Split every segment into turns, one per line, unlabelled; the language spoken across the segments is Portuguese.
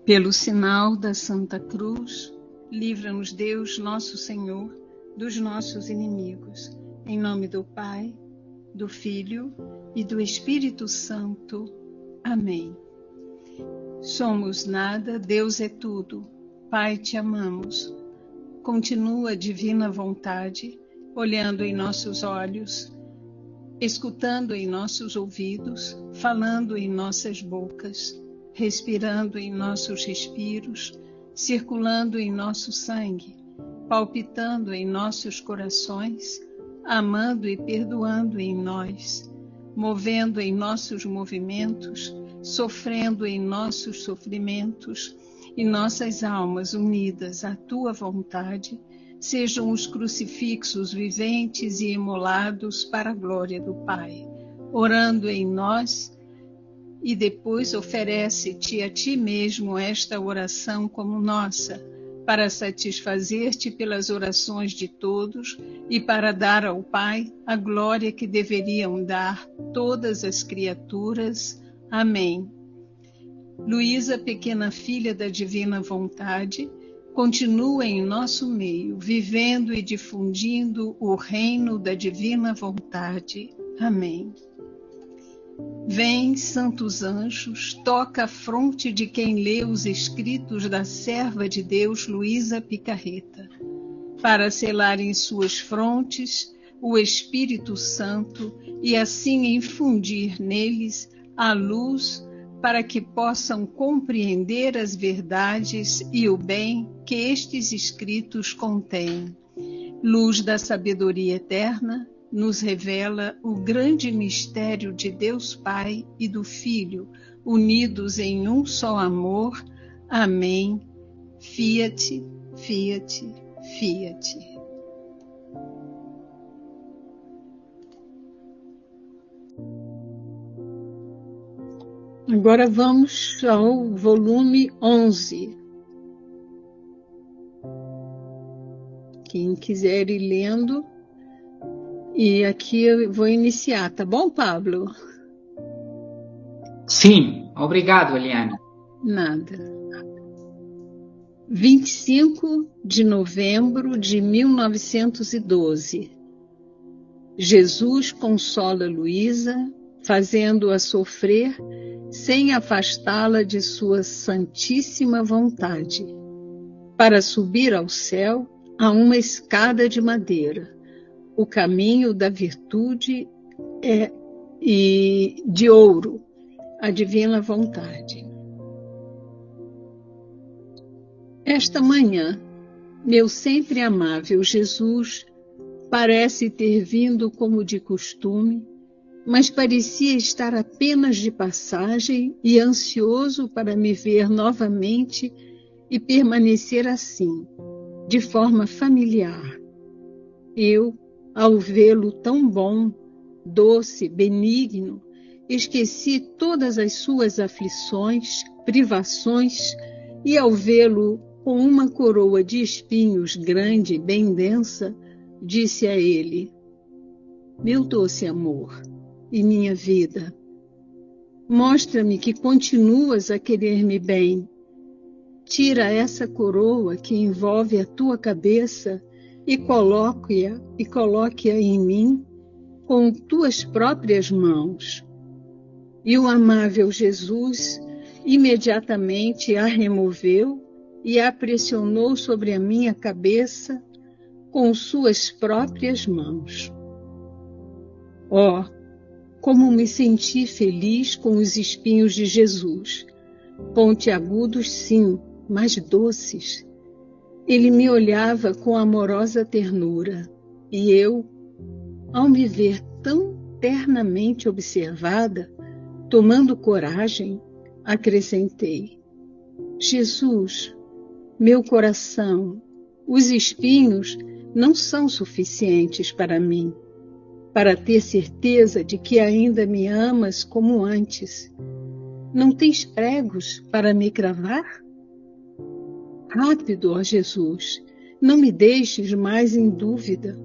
Pelo sinal da Santa Cruz, livra-nos Deus, nosso Senhor, dos nossos inimigos. Em nome do Pai, do Filho e do Espírito Santo. Amém. Somos nada, Deus é tudo. Pai, te amamos. Continua a divina vontade, olhando em nossos olhos, escutando em nossos ouvidos, falando em nossas bocas, respirando em nossos respiros, circulando em nosso sangue, palpitando em nossos corações, amando e perdoando em nós, movendo em nossos movimentos, sofrendo em nossos sofrimentos, e nossas almas unidas à tua vontade, sejam os crucifixos viventes e imolados para a glória do Pai, orando em nós. E depois oferece-te a ti mesmo esta oração como nossa, para satisfazer-te pelas orações de todos e para dar ao Pai a glória que deveriam dar todas as criaturas. Amém. Luísa, pequena filha da divina vontade, continua em nosso meio, vivendo e difundindo o reino da divina vontade. Amém. Vem, santos anjos, toca a fronte de quem lê os escritos da serva de Deus, Luísa Picarreta, para selar em suas frontes o Espírito Santo e assim infundir neles a luz para que possam compreender as verdades e o bem que estes escritos contêm. Luz da sabedoria eterna, nos revela o grande mistério de Deus Pai e do Filho, unidos em um só amor. Amém. Fiat, fiat, fiat. Agora vamos ao volume 11. Quem quiser ir lendo. E aqui eu vou iniciar, tá bom, Pablo?
Sim, obrigado, Eliane.
Nada. 25 de novembro de 1912. Jesus consola Luísa, fazendo-a sofrer sem afastá-la de sua santíssima vontade. Para subir ao céu, há uma escada de madeira. O caminho da virtude e de ouro, a divina vontade. Esta manhã, meu sempre amável Jesus parece ter vindo como de costume, mas parecia estar apenas de passagem e ansioso para me ver novamente e permanecer assim, de forma familiar. Eu, ao vê-lo tão bom, doce, benigno, esqueci todas as suas aflições, privações, e ao vê-lo com uma coroa de espinhos grande e bem densa, disse a ele: meu doce amor e minha vida, mostra-me que continuas a querer-me bem. Tira essa coroa que envolve a tua cabeça e coloque-a em mim com tuas próprias mãos. E o amável Jesus imediatamente a removeu e a pressionou sobre a minha cabeça com suas próprias mãos. Oh, como me senti feliz com os espinhos de Jesus, pontiagudos sim, mas doces. Ele me olhava com amorosa ternura, e eu, ao me ver tão ternamente observada, tomando coragem, acrescentei: Jesus, meu coração, os espinhos não são suficientes para mim, para ter certeza de que ainda me amas como antes. Não tens pregos para me cravar? Rápido, ó Jesus, não me deixes mais em dúvida,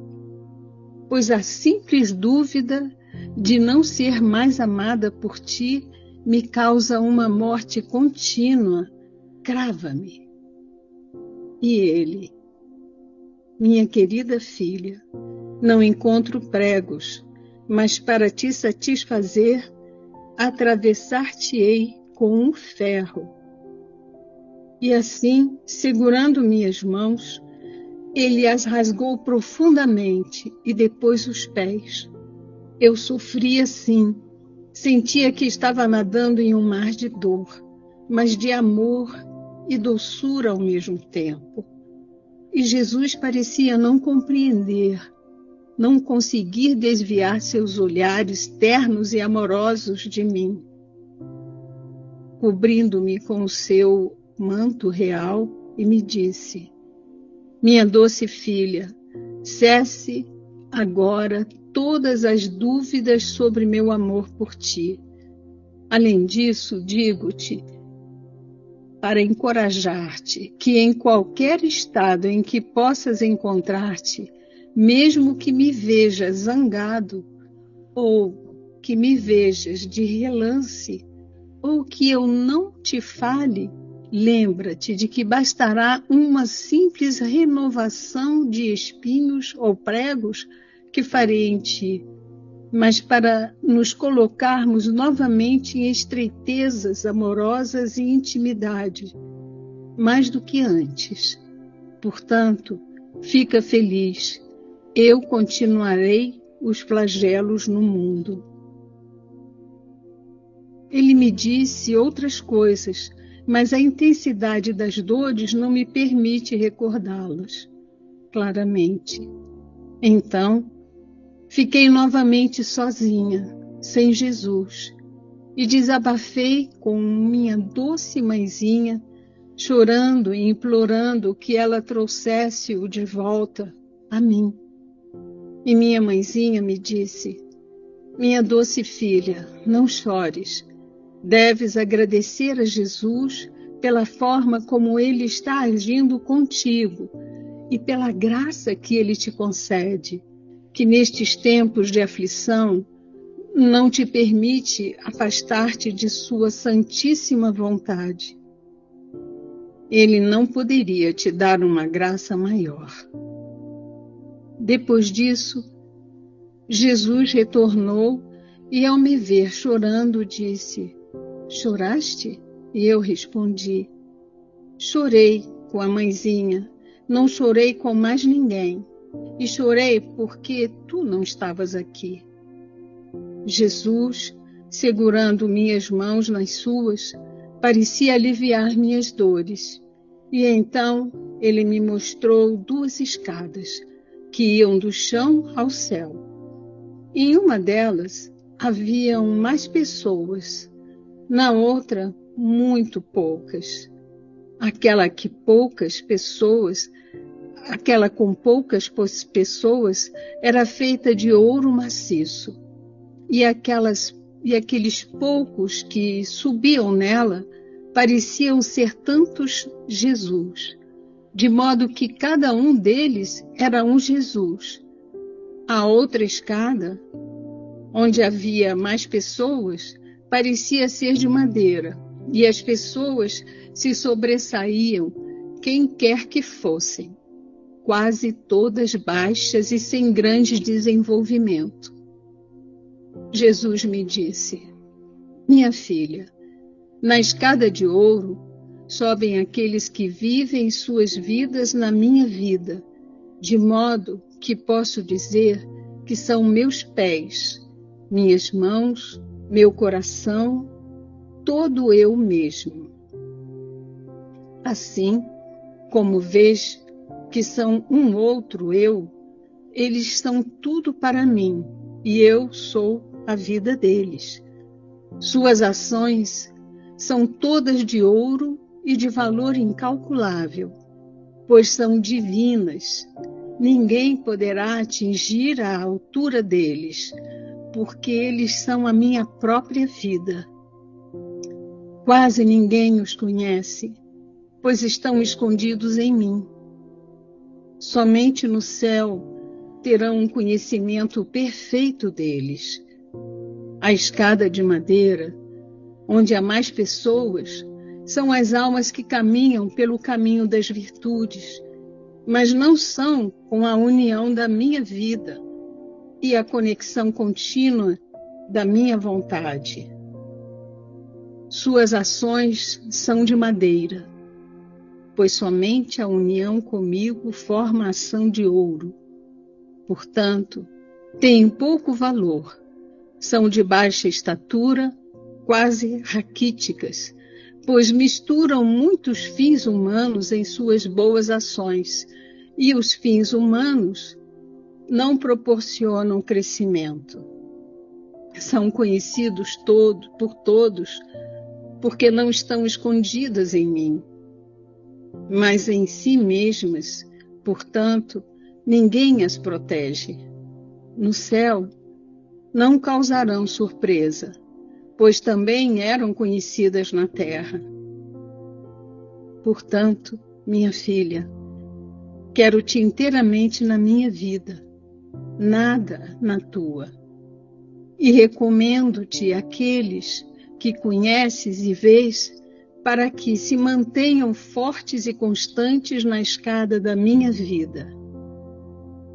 pois a simples dúvida de não ser mais amada por ti me causa uma morte contínua crava-me. E ele: minha querida filha, não encontro pregos, mas para te satisfazer, atravessar-te-ei com um ferro. E assim, segurando minhas mãos, ele as rasgou profundamente e depois os pés. Eu sofria sim, sentia que estava nadando em um mar de dor, mas de amor e doçura ao mesmo tempo. E Jesus parecia não compreender, não conseguir desviar seus olhares ternos e amorosos de mim. Cobrindo-me com o seu manto real, e me disse: minha doce filha, cesse agora todas as dúvidas sobre meu amor por ti. Além disso, digo-te, para encorajar-te, que em qualquer estado em que possas encontrar-te, mesmo que me vejas zangado, ou que me vejas de relance, ou que eu não te fale, lembra-te de que bastará uma simples renovação de espinhos ou pregos que farei em ti, mas para nos colocarmos novamente em estreitezas amorosas e intimidade, mais do que antes. Portanto, fica feliz, eu continuarei os flagelos no mundo. Ele me disse outras coisas, mas a intensidade das dores não me permite recordá-las claramente. Então, fiquei novamente sozinha, sem Jesus, e desabafei com minha doce mãezinha, chorando e implorando que ela trouxesse-o de volta a mim. E minha mãezinha me disse: minha doce filha, não chores. Deves agradecer a Jesus pela forma como Ele está agindo contigo e pela graça que Ele te concede, que nestes tempos de aflição não te permite afastar-te de sua santíssima vontade. Ele não poderia te dar uma graça maior. Depois disso, Jesus retornou e, ao me ver chorando, disse: choraste? E eu respondi: chorei com a mãezinha, não chorei com mais ninguém, e chorei porque tu não estavas aqui. Jesus, segurando minhas mãos nas suas, parecia aliviar minhas dores, e então ele me mostrou 2 escadas que iam do chão ao céu. Em uma delas haviam mais pessoas, na outra, muito poucas. Aquela com poucas pessoas era feita de ouro maciço, e aqueles poucos que subiam nela pareciam ser tantos Jesus, de modo que cada um deles era um Jesus. A outra escada, onde havia mais pessoas, parecia ser de madeira, e as pessoas se sobressaíam, quem quer que fossem, quase todas baixas e sem grande desenvolvimento. Jesus me disse: minha filha, na escada de ouro sobem aqueles que vivem suas vidas na minha vida, de modo que posso dizer que são meus pés, minhas mãos, meu coração, todo eu mesmo. Assim, como vês que são um outro eu, eles são tudo para mim, e eu sou a vida deles. Suas ações são todas de ouro e de valor incalculável, pois são divinas. Ninguém poderá atingir a altura deles, porque eles são a minha própria vida. Quase ninguém os conhece, pois estão escondidos em mim. Somente no céu terão um conhecimento perfeito deles. A escada de madeira, onde há mais pessoas, São as almas que caminham pelo caminho das virtudes, mas não são com a união da minha vida e a conexão contínua da minha vontade. Suas ações são de madeira, pois somente a união comigo forma ação de ouro. Portanto, têm pouco valor, são de baixa estatura, quase raquíticas, pois misturam muitos fins humanos em suas boas ações, e os fins humanos não proporcionam crescimento. São conhecidos por todos, porque não estão escondidas em mim, mas em si mesmas, portanto, ninguém as protege. No céu, não causarão surpresa, pois também eram conhecidas na terra. Portanto, minha filha, quero-te inteiramente na minha vida, nada na tua. E recomendo-te aqueles que conheces e vês, para que se mantenham fortes e constantes na escada da minha vida.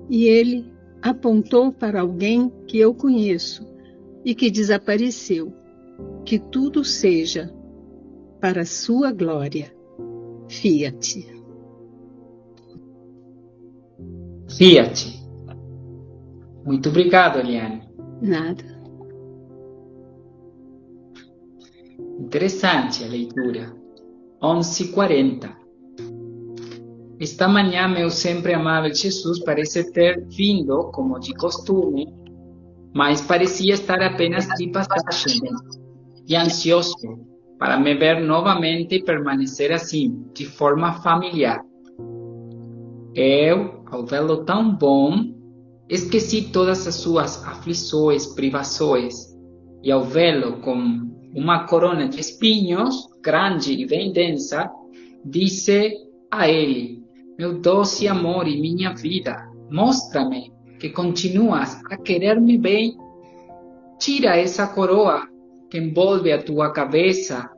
E ele apontou para alguém que eu conheço e que desapareceu. Que tudo seja para a sua glória. Fiat.
Fiat. Muito obrigado, Eliane.
Nada.
Interessante a leitura. 11h40. Esta manhã, meu sempre amável Jesus parece ter vindo, como de costume, mas parecia estar apenas de passagem e ansioso para me ver novamente e permanecer assim, de forma familiar. Eu, ao vê-lo tão bom, esqueci todas as suas aflições, privações, e ao vê-lo com uma corona de espinhos, grande e bem densa, disse a ele: meu doce amor e minha vida, mostra-me que continuas a querer-me bem. Tira essa coroa que envolve a tua cabeça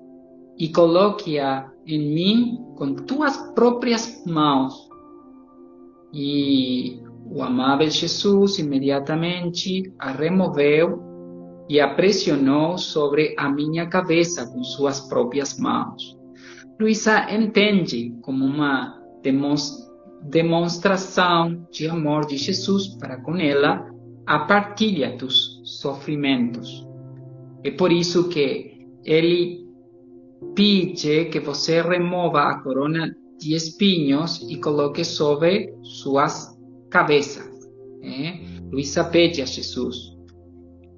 e coloque-a em mim com tuas próprias mãos. E o amável Jesus imediatamente a removeu e a pressionou sobre a minha cabeça com suas próprias mãos. Luísa entende como uma demonstração de amor de Jesus para com ela a partilha dos sofrimentos. É por isso que ele pede que você remova a corona de espinhos e coloque sobre suas cabeças. Luísa pede a Jesus.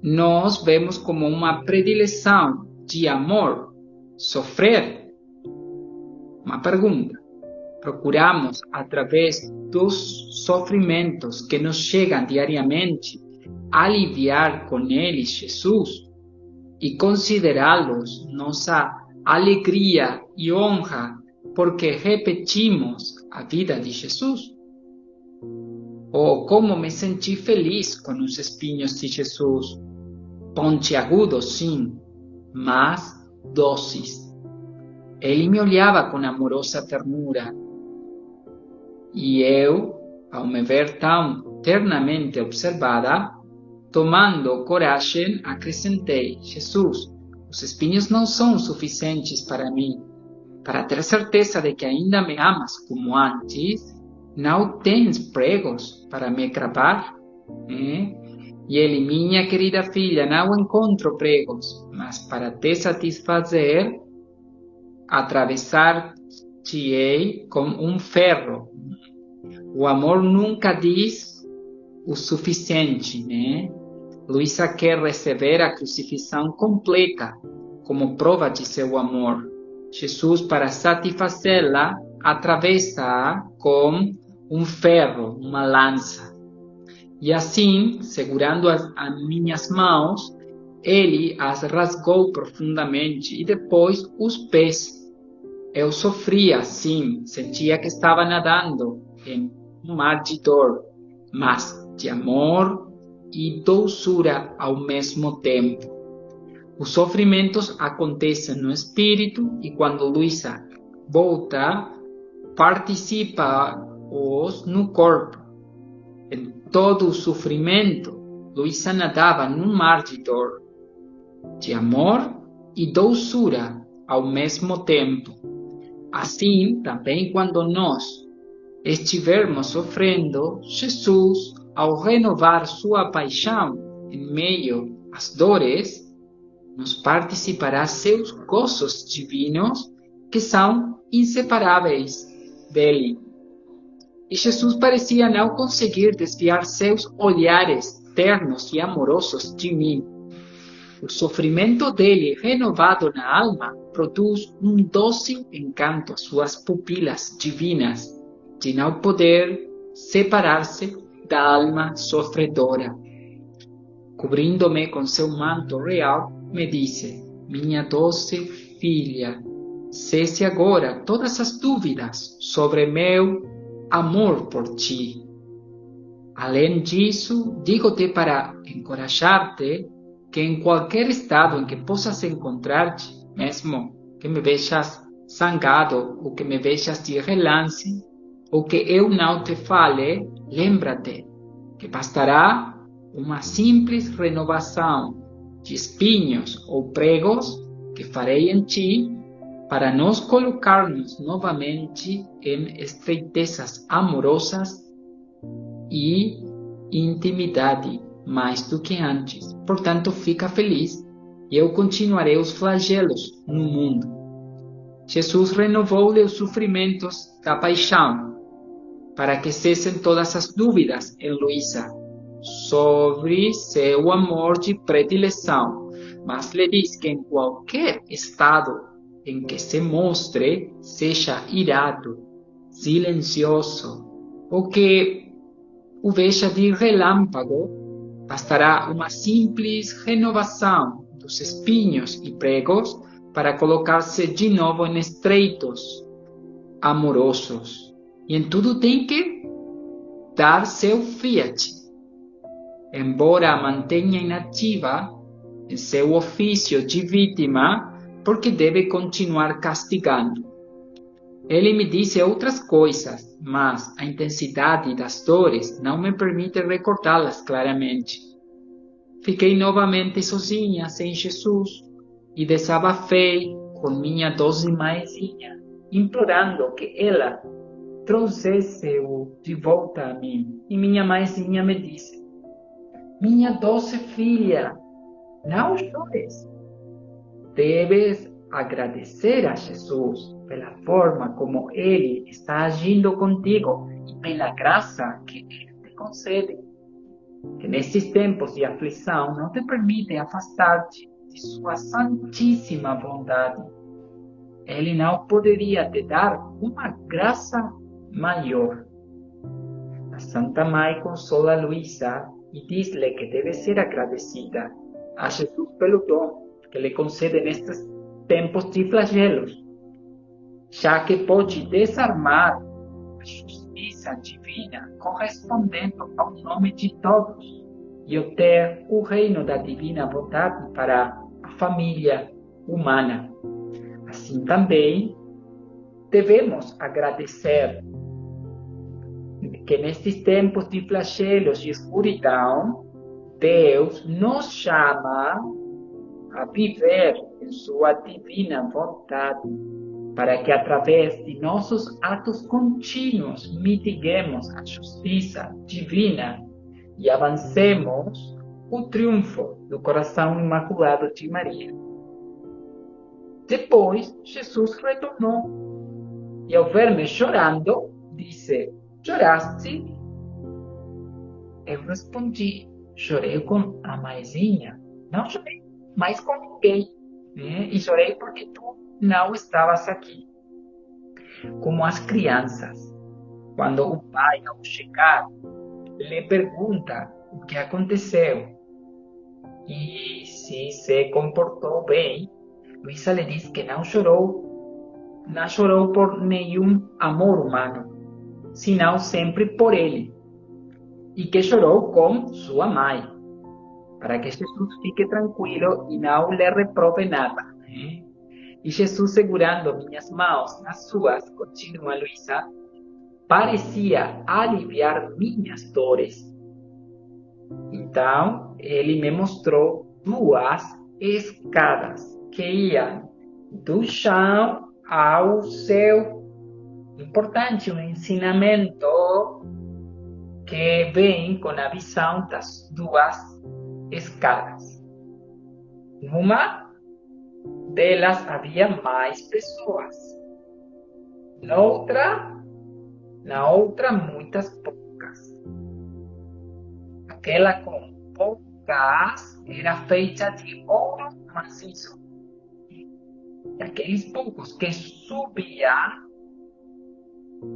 Nós vemos como uma predileção de amor sofrer. Uma pergunta. Procuramos, através dos sofrimentos que nos chegam diariamente, aliviar com eles Jesus e considerá-los nossa alegria e honra porque repetimos a vida de Jesus? Ou como me senti feliz com os espinhos de Jesus, pontiagudos sim, mas doces. Ele me olhava com amorosa ternura. E eu, ao me ver tão ternamente observada, tomando coragem, acrescentei: Jesus, os espinhos não são suficientes para mim. Para ter certeza de que ainda me amas como antes, não tens pregos para me cravar? E ele: minha querida filha, não encontro pregos, mas para te satisfazer, atravessar-te-ei com um ferro. O amor nunca diz o suficiente, Luísa quer receber a crucifixão completa como prova de seu amor. Jesus, para satisfazê-la, atravessa-a com um ferro, uma lança. E assim, segurando as minhas mãos, ele as rasgou profundamente e depois os pés. Eu sofria, sim, sentia que estava nadando em um mar de dor, mas de amor e doçura ao mesmo tempo. Os sofrimentos acontecem no espírito e quando Luísa volta, participa-os no corpo. Em todo o sofrimento, Luísa nadava num mar de dor, de amor e doçura ao mesmo tempo. Assim, também quando nós estivermos sofrendo, Jesus, ao renovar sua paixão em meio às dores, nos participará seus gozos divinos que são inseparáveis dele. E Jesus parecia não conseguir desviar seus olhares ternos e amorosos de mim. O sofrimento dele, renovado na alma, produz um doce encanto às suas pupilas divinas, de não poder separar-se da alma sofredora. Cobrindo-me com seu manto real, me disse: minha doce filha, cesse agora todas as dúvidas sobre meu amor por ti. Além disso, digo-te para encorajar-te que em qualquer estado em que possas encontrar-te, mesmo que me vejas zangado ou que me vejas de relance, ou que eu não te fale, lembra-te que bastará uma simples renovação de espinhos ou pregos que farei em ti para nos colocarmos novamente em estreitezas amorosas e intimidade mais do que antes. Portanto, fica feliz e eu continuarei os flagelos no mundo. Jesus renovou-lhe os sofrimentos da paixão para que cessem todas as dúvidas em Luísa sobre seu amor de predileção, mas lhe diz que em qualquer estado em que se mostre, seja irado, silencioso, ou que o veja de relâmpago, bastará uma simples renovação dos espinhos e pregos para colocar-se de novo em estreitos amorosos. E em tudo tem que dar seu fiat. Embora a mantenha inativa em seu ofício de vítima, porque deve continuar castigando. Ele me disse outras coisas, mas a intensidade das dores não me permite recordá-las claramente. Fiquei novamente sozinha, sem Jesus, e desabafei com minha doce mãezinha, implorando que ela trouxesse-o de volta a mim. E minha mãezinha me disse: minha doce filha, não chores. Deves agradecer a Jesus pela forma como Ele está agindo contigo e pela graça que Ele te concede, que nesses tempos de aflição não te permite afastar-te de sua santíssima bondade. Ele não poderia te dar uma graça maior. A Santa Mãe consola Luísa e diz-lhe que deve ser agradecida a Jesus pelo dom que lhe concede nestes tempos de flagelos, já que pode desarmar a justiça divina correspondendo ao nome de todos e obter o reino da divina vontade para a família humana. Assim também devemos agradecer que nestes tempos de flagelos e escuridão, Deus nos chama a viver em sua divina vontade, para que através de nossos atos contínuos mitiguemos a justiça divina e avancemos o triunfo do coração imaculado de Maria. Depois, Jesus retornou e, ao ver-me chorando, disse: choraste? Eu respondi: chorei com a mãezinha, não chorei mais com ninguém, né? E chorei porque tu não estavas aqui. Como as crianças, quando o pai, ao chegar, lhe pergunta o que aconteceu e se comportou bem, Luísa lhe diz que não chorou por nenhum amor humano, senão sempre por ele, e que chorou com sua mãe. para que Jesus fique tranquilo e não lhe reprove nada. E Jesus, segurando minhas mãos nas suas, continua Luísa, parecia aliviar minhas dores. Então, ele me mostrou 2 escadas que iam do chão ao céu. Importante, um ensinamento que vem com a visão das 2 escadas. Numa delas havia mais pessoas. Na outra, muitas poucas. Aquela com poucas era feita de ouro maciço. E aqueles poucos que subiam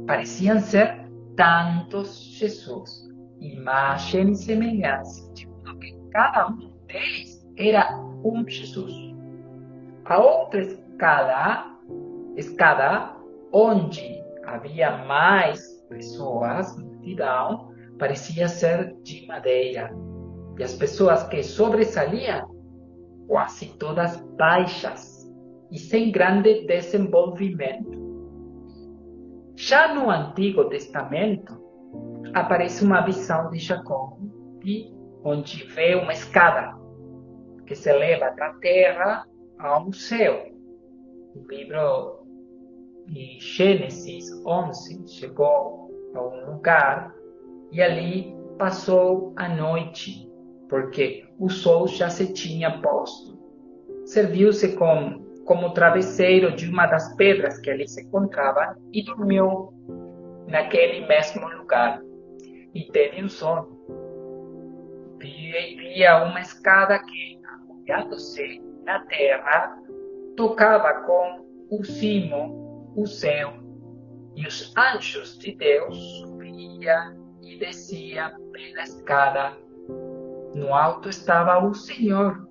pareciam ser tantos Jesus, imagem e semelhança, de modo que cada um deles era um Jesus. A outra escada, onde havia mais pessoas, multidão, parecia ser de madeira. E as pessoas que sobressaliam, quase todas baixas e sem grande desenvolvimento. Já no Antigo Testamento, aparece uma visão de Jacó, onde vê uma escada que se leva da terra ao céu. O livro de Gênesis 11 chegou a um lugar e ali passou a noite, porque o sol já se tinha posto. Serviu-se como travesseiro de uma das pedras que ali se encontravam e dormiu naquele mesmo lugar. E teve um sono. Via uma escada que, apoiando-se na terra, tocava com o cimo o céu. E os anjos de Deus subiam e desciam pela escada. No alto estava o Senhor.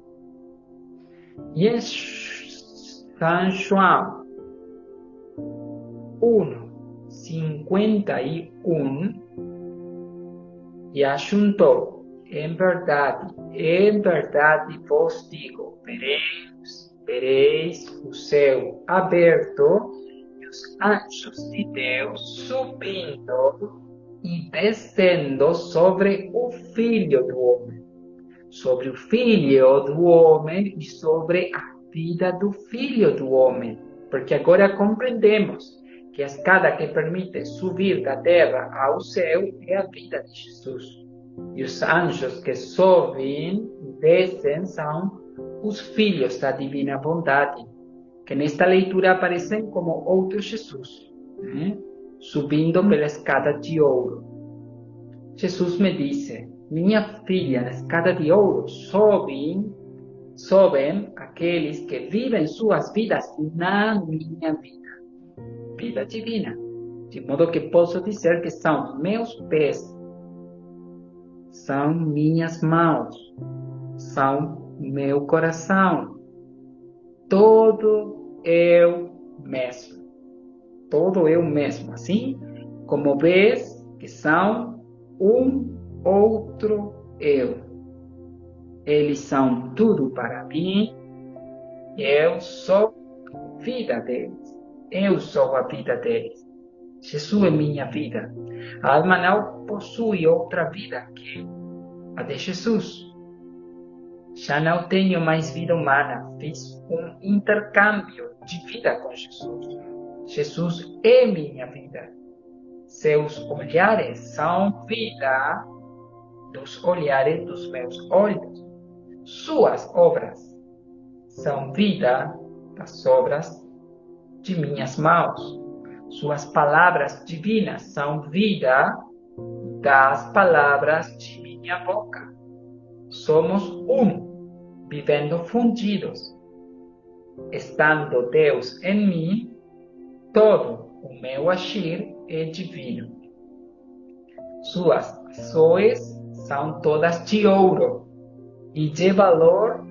E em São João 1:51, e ajuntou: em verdade vos digo, vereis o céu aberto e os anjos de Deus subindo e descendo sobre o Filho do Homem. Sobre o Filho do Homem e sobre a vida do Filho do Homem. Porque agora compreendemos que a escada que permite subir da terra ao céu é a vida de Jesus. E os anjos que sobem e descem são os filhos da divina bondade, que nesta leitura aparecem como outro Jesus, subindo pela escada de ouro. Jesus me disse: minha filha, na escada de ouro sobem aqueles que vivem suas vidas na minha vida divina. De modo que posso dizer que são meus pés, são minhas mãos, são meu coração, todo eu mesmo. Assim como vês que são um outro eu. Eles são tudo para mim. Eu sou a vida deles. Eu sou a vida deles. Jesus é minha vida. A alma não possui outra vida que a de Jesus. Já não tenho mais vida humana. Fiz um intercâmbio de vida com Jesus. Jesus é minha vida. Seus olhares são vida dos olhares dos meus olhos. Suas obras são vida das obras de minhas mãos. Suas palavras divinas são vida das palavras de minha boca. Somos um, vivendo fundidos. Estando Deus em mim, todo o meu agir é divino. Suas ações são todas de ouro e de valor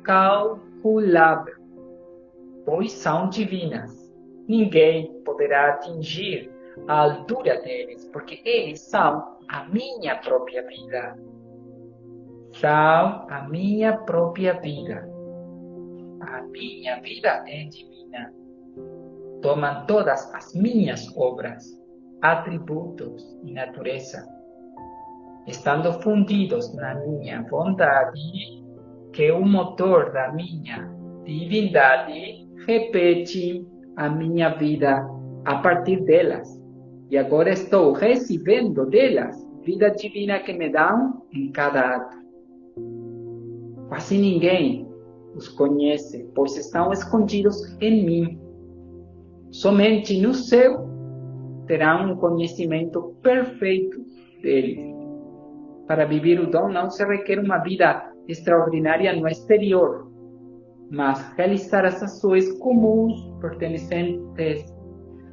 incalculável, pois são divinas. Ninguém poderá atingir a altura deles, porque eles são a minha própria vida. são a minha própria vida. A minha vida é divina. Tomam todas as minhas obras, atributos e natureza, estando fundidos na minha vontade, que é o motor da minha divindade, repete a minha vida a partir delas. E agora estou recebendo delas vida divina que me dão em cada ato. Quase ninguém os conhece, pois estão escondidos em mim. Somente no céu terão um conhecimento perfeito deles. Para viver o dom não se requer uma vida extraordinária no exterior, mas realizar as ações comuns pertencentes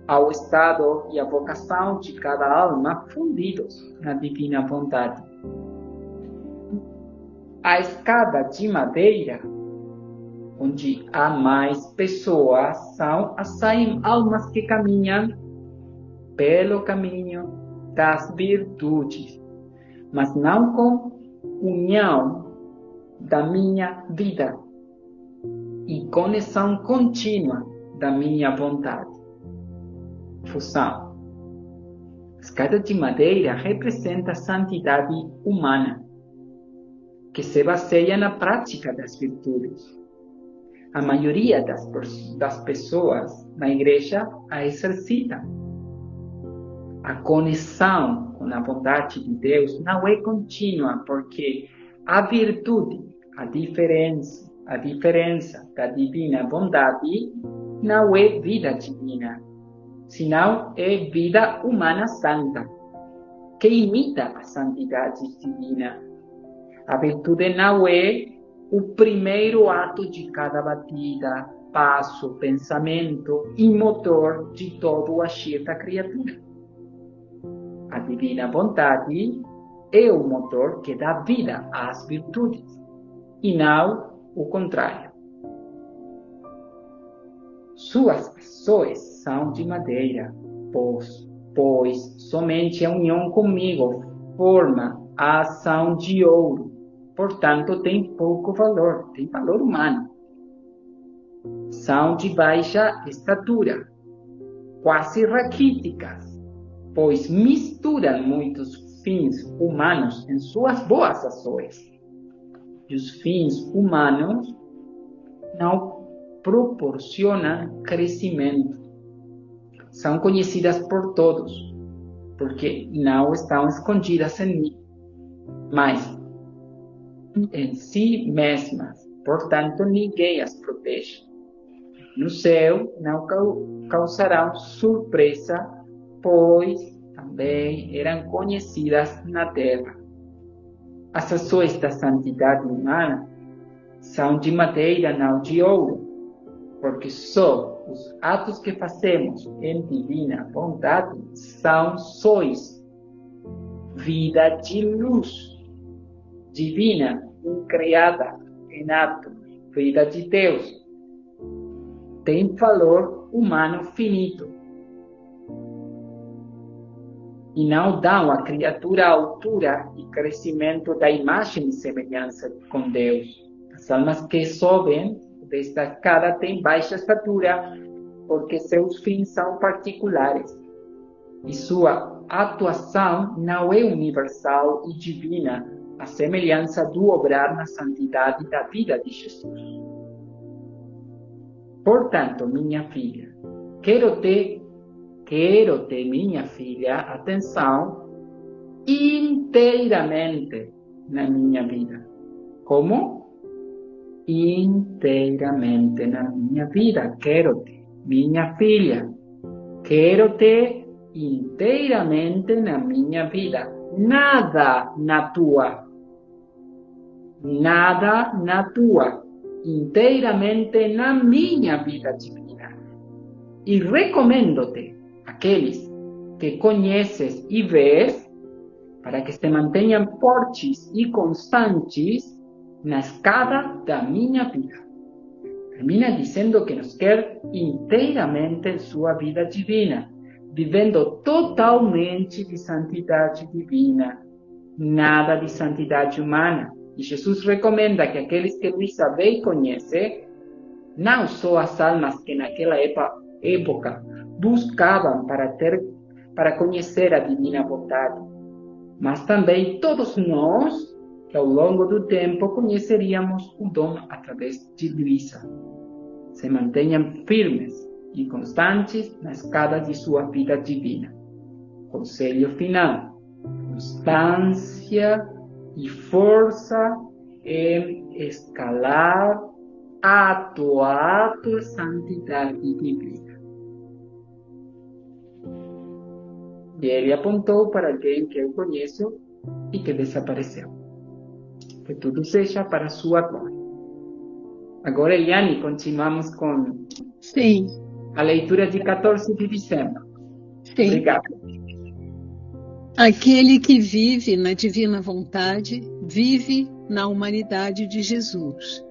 ao estado e à vocação de cada alma fundidos na divina vontade. A escada de madeira, onde há mais pessoas, são as almas que caminham pelo caminho das virtudes, mas não com união da minha vida e conexão contínua da minha vontade. Fusão. A escada de madeira representa a santidade humana, que se baseia na prática das virtudes. A maioria das pessoas na igreja a exercita. A conexão com a vontade de Deus não é contínua, porque a virtude, a diferença da divina vontade não é vida divina, senão é vida humana santa, que imita a santidade divina. A virtude não é o primeiro ato de cada batida, passo, pensamento e motor de todo o agir da criatura. A divina vontade é o motor que dá vida às virtudes, e não o contrário. Suas ações são de madeira, pois somente a união comigo forma a ação de ouro. Portanto, tem pouco valor, tem valor humano. São de baixa estatura, quase raquíticas, pois misturam muitos fins humanos em suas boas ações. E os fins humanos não proporcionam crescimento. São conhecidas por todos, porque não estão escondidas em mim, mas em si mesmas. Portanto, ninguém as protege. No céu não causarão surpresa, pois também eram conhecidas na terra. As ações da santidade humana são de madeira, não de ouro, porque só os atos que fazemos em divina vontade são sóis vida de luz divina, criada em atos, vida de Deus. Tem valor humano finito. E não dão à criatura a altura e crescimento da imagem e semelhança com Deus. As almas que sobem desta escada têm baixa estatura, porque seus fins são particulares. E sua atuação não é universal e divina, a semelhança do obrar na santidade da vida de Jesus. Portanto, minha filha, quero-te, minha filha, atenção, inteiramente na minha vida. Como? Inteiramente na minha vida. Quero-te, minha filha, quero-te inteiramente na minha vida. Nada na tua, inteiramente na minha vida divina. E recomendo-te aqueles que conheces e vês, para que se mantenham fortes e constantes na escada da minha vida. Termina dizendo que nos quer inteiramente em sua vida divina, vivendo totalmente de santidade divina, nada de santidade humana, E Jesus recomenda que aqueles que Luísa vê e conhece, não só as almas que naquela época buscavam para conhecer a divina vontade, mas também todos nós, que ao longo do tempo conheceríamos o dom através de Luísa. Se mantenham firmes e constantes na escada de sua vida divina. Conselho final: constância e força em escalar ato a ato a santidade divina. E ele apontou para alguém que eu conheço e que desapareceu. Que tudo seja para a sua glória. Agora, Eliane, continuamos com
Sim.
a leitura de 14 de dezembro.
Sim.
Obrigado.
Aquele que vive na divina vontade, vive na humanidade de Jesus.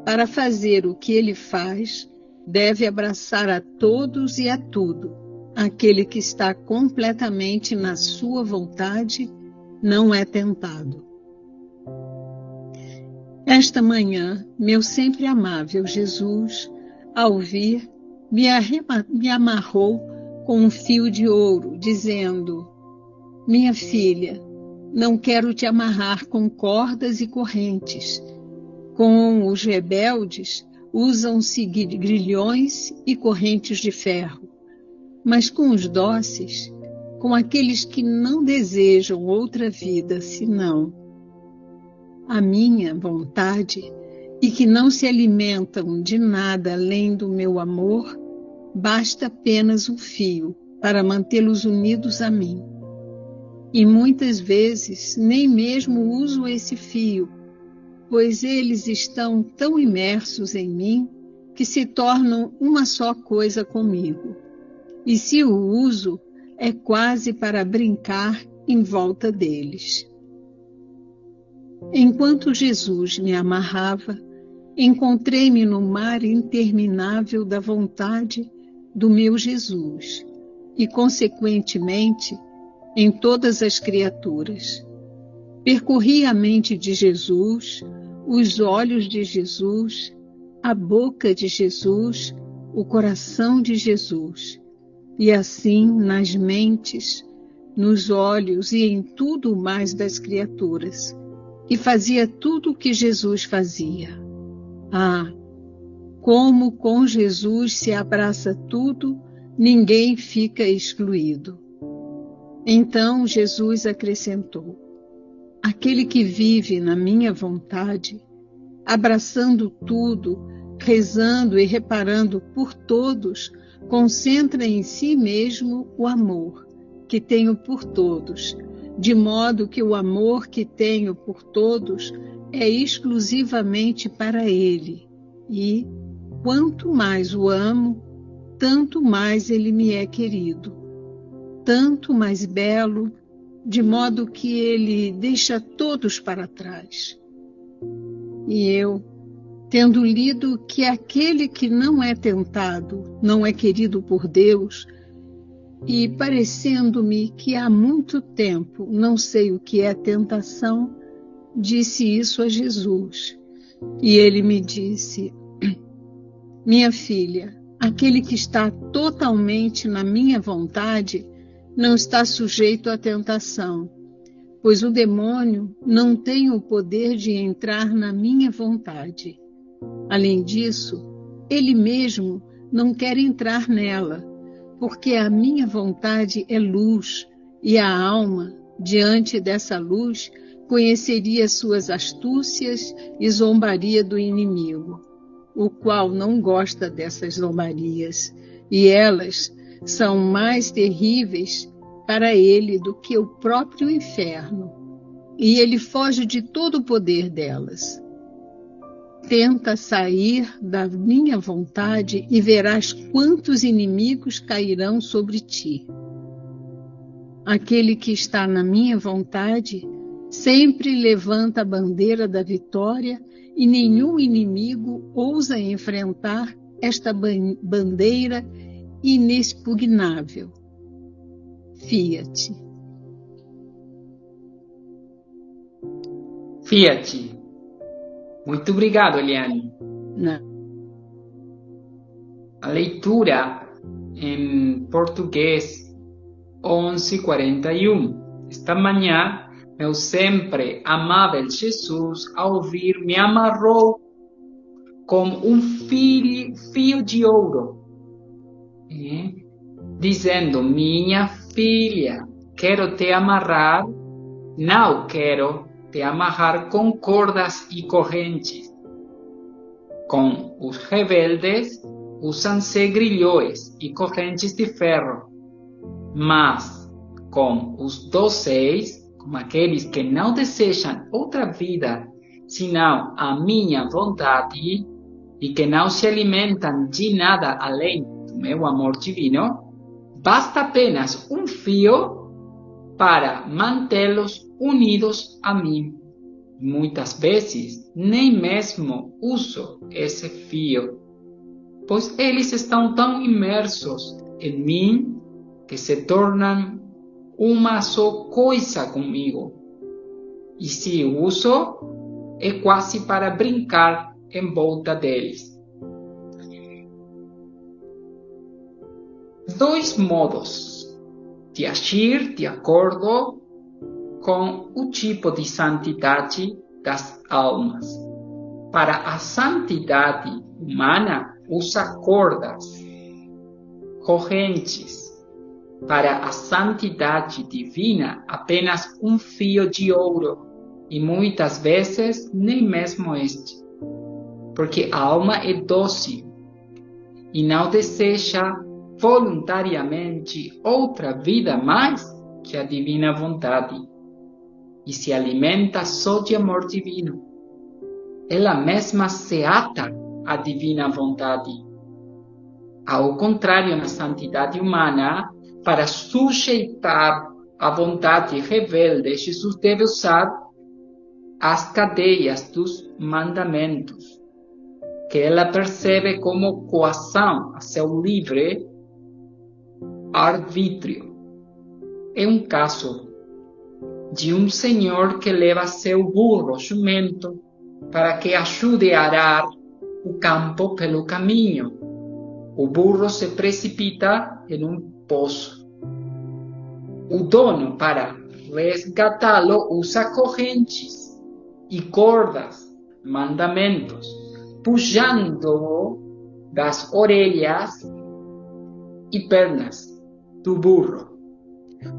Para fazer o que ele faz, deve abraçar a todos e a tudo. Aquele que está completamente na sua vontade não é tentado. Esta manhã, meu sempre amável Jesus, ao vir, me amarrou com um fio de ouro, dizendo: minha filha, não quero te amarrar com cordas e correntes. Com os rebeldes, usam-se grilhões e correntes de ferro. Mas com os dóceis, com aqueles que não desejam outra vida senão a minha vontade e que não se alimentam de nada além do meu amor, basta apenas um fio para mantê-los unidos a mim. E muitas vezes nem mesmo uso esse fio, pois eles estão tão imersos em mim que se tornam uma só coisa comigo. E se o uso, é quase para brincar em volta deles. Enquanto Jesus me amarrava, encontrei-me no mar interminável da vontade do meu Jesus e, consequentemente, em todas as criaturas. Percorri a mente de Jesus, os olhos de Jesus, a boca de Jesus, o coração de Jesus, e assim nas mentes, nos olhos e em tudo mais das criaturas, e fazia tudo o que Jesus fazia. Ah, como com Jesus se abraça tudo, ninguém fica excluído. Então Jesus acrescentou: aquele que vive na minha vontade, abraçando tudo, rezando e reparando por todos, concentra em si mesmo o amor que tenho por todos, de modo que o amor que tenho por todos é exclusivamente para ele. E, quanto mais o amo, tanto mais ele me é querido, tanto mais belo, de modo que ele deixa todos para trás. E eu, tendo lido que aquele que não é tentado não é querido por Deus, e parecendo-me que há muito tempo não sei o que é tentação, disse isso a Jesus. E ele me disse: minha filha, aquele que está totalmente na minha vontade não está sujeito à tentação, pois o demônio não tem o poder de entrar na minha vontade. Além disso, ele mesmo não quer entrar nela, porque a minha vontade é luz, e a alma, diante dessa luz, conheceria suas astúcias e zombaria do inimigo, o qual não gosta dessas zombarias, e elas são mais terríveis para ele do que o próprio inferno, e ele foge de todo o poder delas. Tenta sair da minha vontade e verás quantos inimigos cairão sobre ti. Aquele que está na minha vontade sempre levanta a bandeira da vitória e nenhum inimigo ousa enfrentar esta bandeira inexpugnável. Fiat.
Fiat. Muito obrigado, Eliane.
Não.
A leitura em português 11:41. Esta manhã, meu sempre amável Jesus, ao ouvir, me amarrou como um fio de ouro, dizendo: minha filha, quero te amarrar, não quero te amarrar com cordas e correntes. Com os rebeldes usam-se grilhões e correntes de ferro, mas com os dóceis, como aqueles que não desejam outra vida senão a minha vontade e que não se alimentam de nada além do meu amor divino, basta apenas um fio para mantê-los unidos a mim. Muitas vezes nem mesmo uso esse fio, pois eles estão tão imersos em mim que se tornam uma só coisa comigo. E se uso, é quase para brincar em volta deles. Dois modos de agir de acordo com o tipo de santidade das almas. Para a santidade humana, usa cordas, correntes. Para a santidade divina, apenas um fio de ouro, e muitas vezes nem mesmo este, porque a alma é dócil e não deseja voluntariamente outra vida mais que a divina vontade, e se alimenta só de amor divino. Ela mesma se ata à divina vontade. Ao contrário, na santidade humana, para sujeitar a vontade rebelde, Jesus deve usar as cadeias dos mandamentos, que ela percebe como coação a seu livre arbítrio. É um caso de um senhor que leva seu burro jumento para que ajude a arar o campo pelo caminho. O burro se precipita em um poço. O dono, para resgatá-lo, usa correntes e cordas, mandamentos, puxando-o das orelhas e pernas do burro.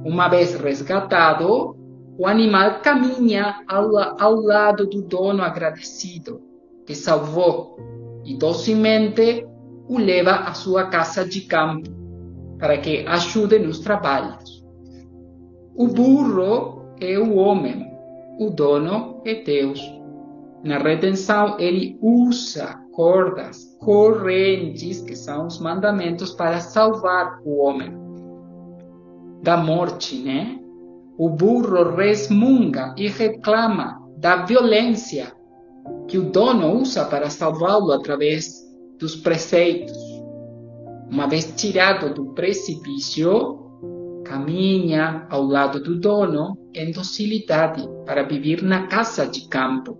Uma vez resgatado, o animal caminha ao lado do dono agradecido, que salvou, e docilmente o leva à sua casa de campo, para que ajude nos trabalhos. O burro é o homem, o dono é Deus. Na redenção, ele usa cordas, correntes, que são os mandamentos, para salvar o homem da morte, né? O burro resmunga e reclama da violência que o dono usa para salvá-lo através dos preceitos. Uma vez tirado do precipício, caminha ao lado do dono em docilidade para viver na casa de campo,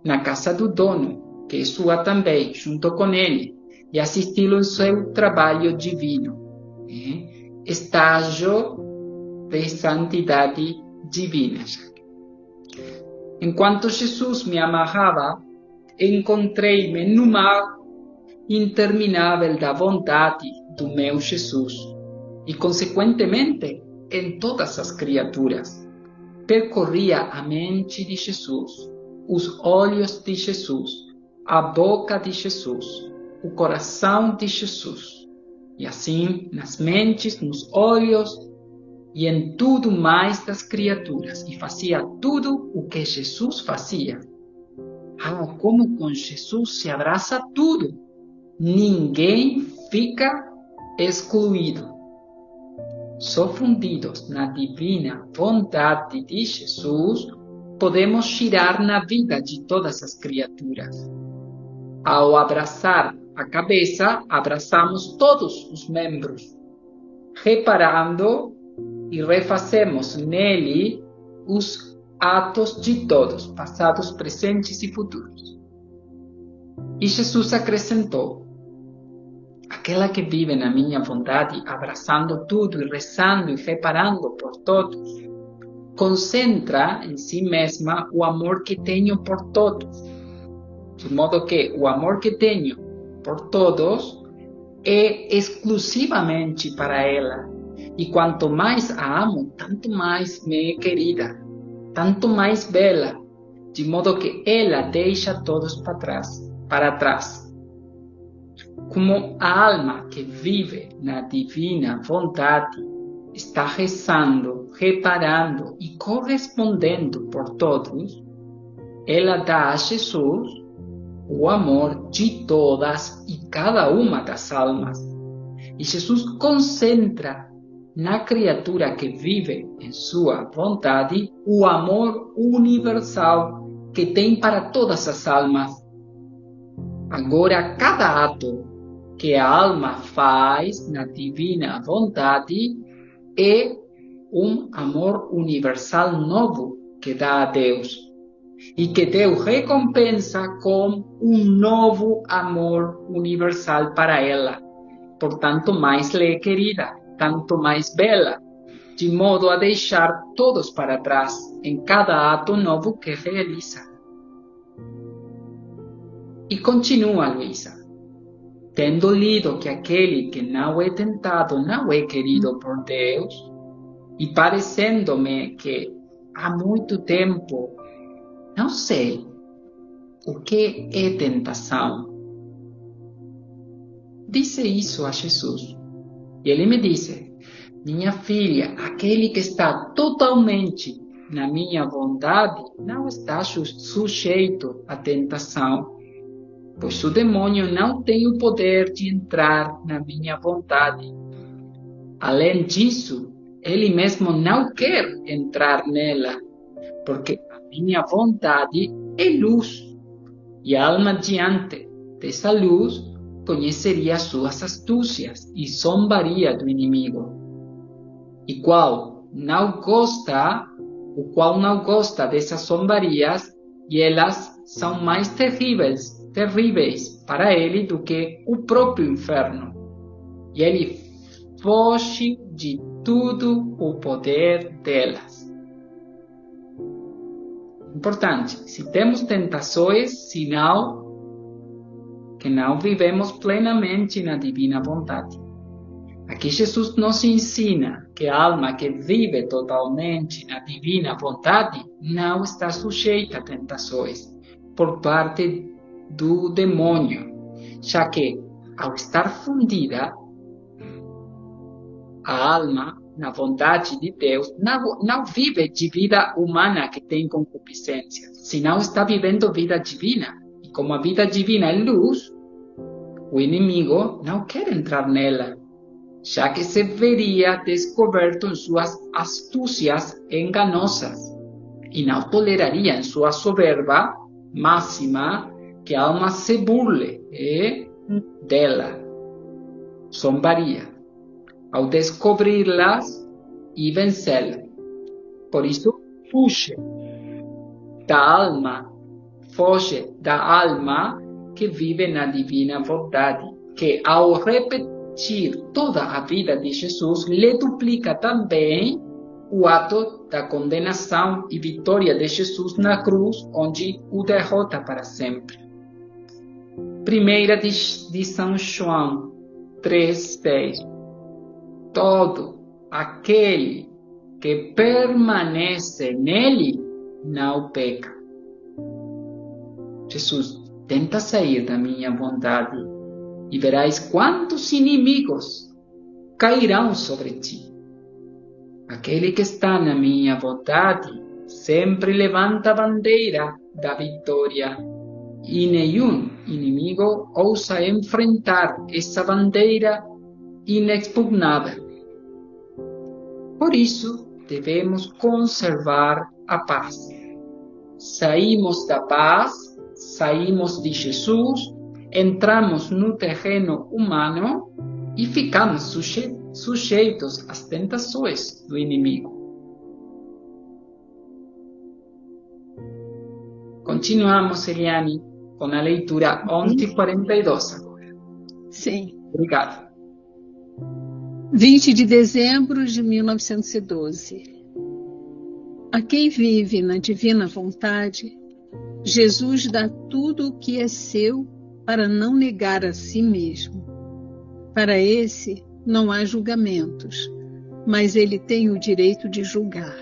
na casa do dono, que é sua também, junto com ele, e assisti-lo em seu trabalho divino. Estágio de santidade divina. Enquanto Jesus me amarrava, encontrei-me no mar interminável da vontade do meu Jesus e, consequentemente, em todas as criaturas. Percorria a mente de Jesus, os olhos de Jesus, a boca de Jesus, o coração de Jesus, e assim nas mentes, nos olhos e em tudo mais das criaturas, e fazia tudo o que Jesus fazia. Como com Jesus se abraça tudo, ninguém fica excluído. Só fundidos na divina vontade de Jesus, podemos girar na vida de todas as criaturas. Ao abraçar a cabeça, abraçamos todos os membros, reparando e refazemos nele os atos de todos, passados, presentes e futuros. E Jesus acrescentou: aquela que vive na minha vontade, abraçando tudo e rezando e reparando por todos, concentra em si mesma o amor que tenho por todos. De modo que o amor que tenho por todos é exclusivamente para ela. E quanto mais a amo, tanto mais me é querida, tanto mais bela, de modo que ela deixa todos para trás. Como a alma que vive na divina vontade está rezando, reparando e correspondendo por todos, ela dá a Jesus o amor de todas e cada uma das almas. E Jesus concentra na criatura que vive em sua vontade o amor universal que tem para todas as almas. Agora, cada ato que a alma faz na divina vontade é um amor universal novo que dá a Deus e que Deus recompensa com um novo amor universal para ela. Portanto, mais lhe é querida, tanto mais bela, de modo a deixar todos para trás em cada ato novo que realiza. E continua Luísa: tendo lido que aquele que não é tentado não é querido por Deus, e parecendo-me que há muito tempo não sei o que é tentação, disse isso a Jesus. E ele me disse: minha filha, aquele que está totalmente na minha vontade não está sujeito à tentação, pois o demônio não tem o poder de entrar na minha vontade. Além disso, ele mesmo não quer entrar nela, porque a minha vontade é luz, e a alma diante dessa luz conheceria suas astúcias e zombaria do inimigo. E o qual não gosta dessas zombarias, e elas são mais terríveis para ele do que o próprio inferno. E ele foge de todo o poder delas. Importante, se temos tentações, sinal que não vivemos plenamente na divina vontade. Aqui Jesus nos ensina que a alma que vive totalmente na divina vontade não está sujeita a tentações por parte do demônio, já que, ao estar fundida, a alma na vontade de Deus não vive de vida humana que tem concupiscência, senão está vivendo vida divina. E como a vida divina é luz, o inimigo não quer entrar nela, já que se veria descoberto em suas astúcias enganosas, e não toleraria em sua soberba máxima que a alma se burle dela. Zombaria ao descobri-las e vencê-las. Por isso, foge da alma que vive na divina vontade, que ao repetir toda a vida de Jesus, lhe duplica também o ato da condenação e vitória de Jesus na cruz, onde o derrota para sempre. Primeira de São João 3:6. Todo aquele que permanece nele não peca. Jesus, tenta sair da minha vontade e verás quantos inimigos cairão sobre ti. Aquele que está na minha vontade sempre levanta a bandeira da vitória, e nenhum inimigo ousa enfrentar essa bandeira inexpugnável. Por isso, devemos conservar a paz. Saímos da paz, saímos de Jesus, entramos no terreno humano e ficamos sujeitos às tentações do inimigo. Continuamos, Eliane, com a leitura 11:42 agora.
Sim.
Obrigado.
20 de dezembro de 1912. A quem vive na divina vontade, Jesus dá tudo o que é seu para não negar a si mesmo. Para esse, não há julgamentos, mas ele tem o direito de julgar.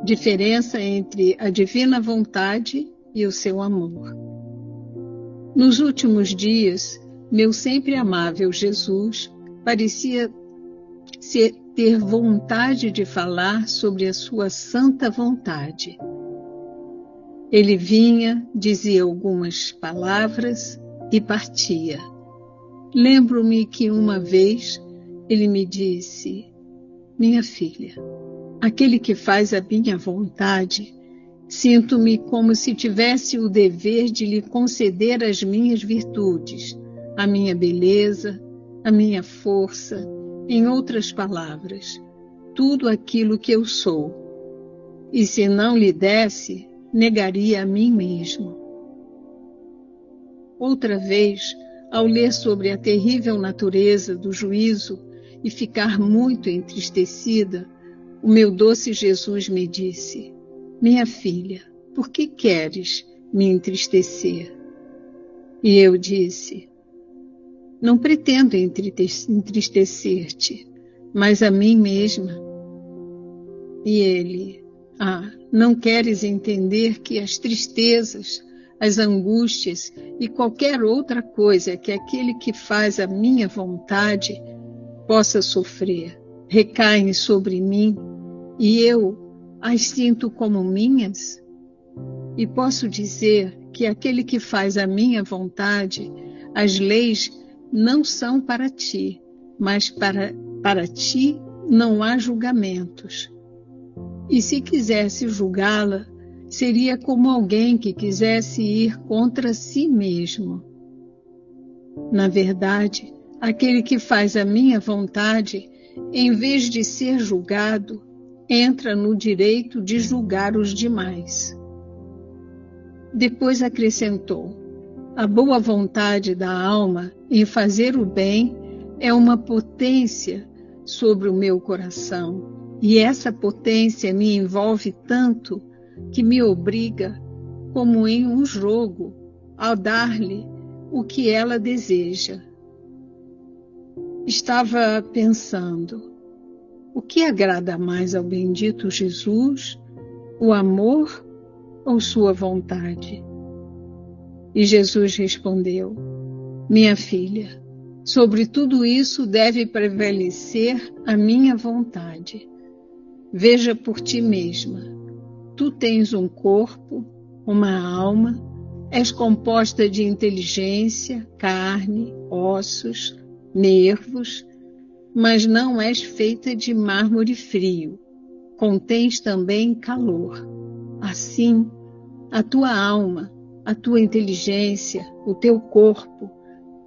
Diferença entre a divina vontade e o seu amor. Nos últimos dias, meu sempre amável Jesus parecia ter vontade de falar sobre a sua santa vontade. Ele vinha, dizia algumas palavras e partia. Lembro-me que uma vez ele me disse: minha filha, aquele que faz a minha vontade, sinto-me como se tivesse o dever de lhe conceder as minhas virtudes, a minha beleza, a minha força, em outras palavras, tudo aquilo que eu sou. E se não lhe desse, negaria a mim mesmo. Outra vez, ao ler sobre a terrível natureza do juízo e ficar muito entristecida, o meu doce Jesus me disse: minha filha, por que queres me entristecer? E eu disse: não pretendo entristecer-te, mas a mim mesma. E ele: não queres entender que as tristezas, as angústias e qualquer outra coisa que aquele que faz a minha vontade possa sofrer, recaem sobre mim, e eu as sinto como minhas? E posso dizer que aquele que faz a minha vontade, as leis não são para ti, mas para ti não há julgamentos. E se quisesse julgá-la, seria como alguém que quisesse ir contra si mesmo. Na verdade, aquele que faz a minha vontade, em vez de ser julgado, entra no direito de julgar os demais. Depois acrescentou: a boa vontade da alma em fazer o bem é uma potência sobre o meu coração, e essa potência me envolve tanto que me obriga, como em um jogo, a dar-lhe o que ela deseja. Estava pensando: o que agrada mais ao bendito Jesus, o amor ou sua vontade? E Jesus respondeu: minha filha, sobre tudo isso deve prevalecer a minha vontade. Veja por ti mesma. Tu tens um corpo, uma alma, és composta de inteligência, carne, ossos, nervos, mas não és feita de mármore frio. Contens também calor. Assim, a tua alma, a tua inteligência, o teu corpo,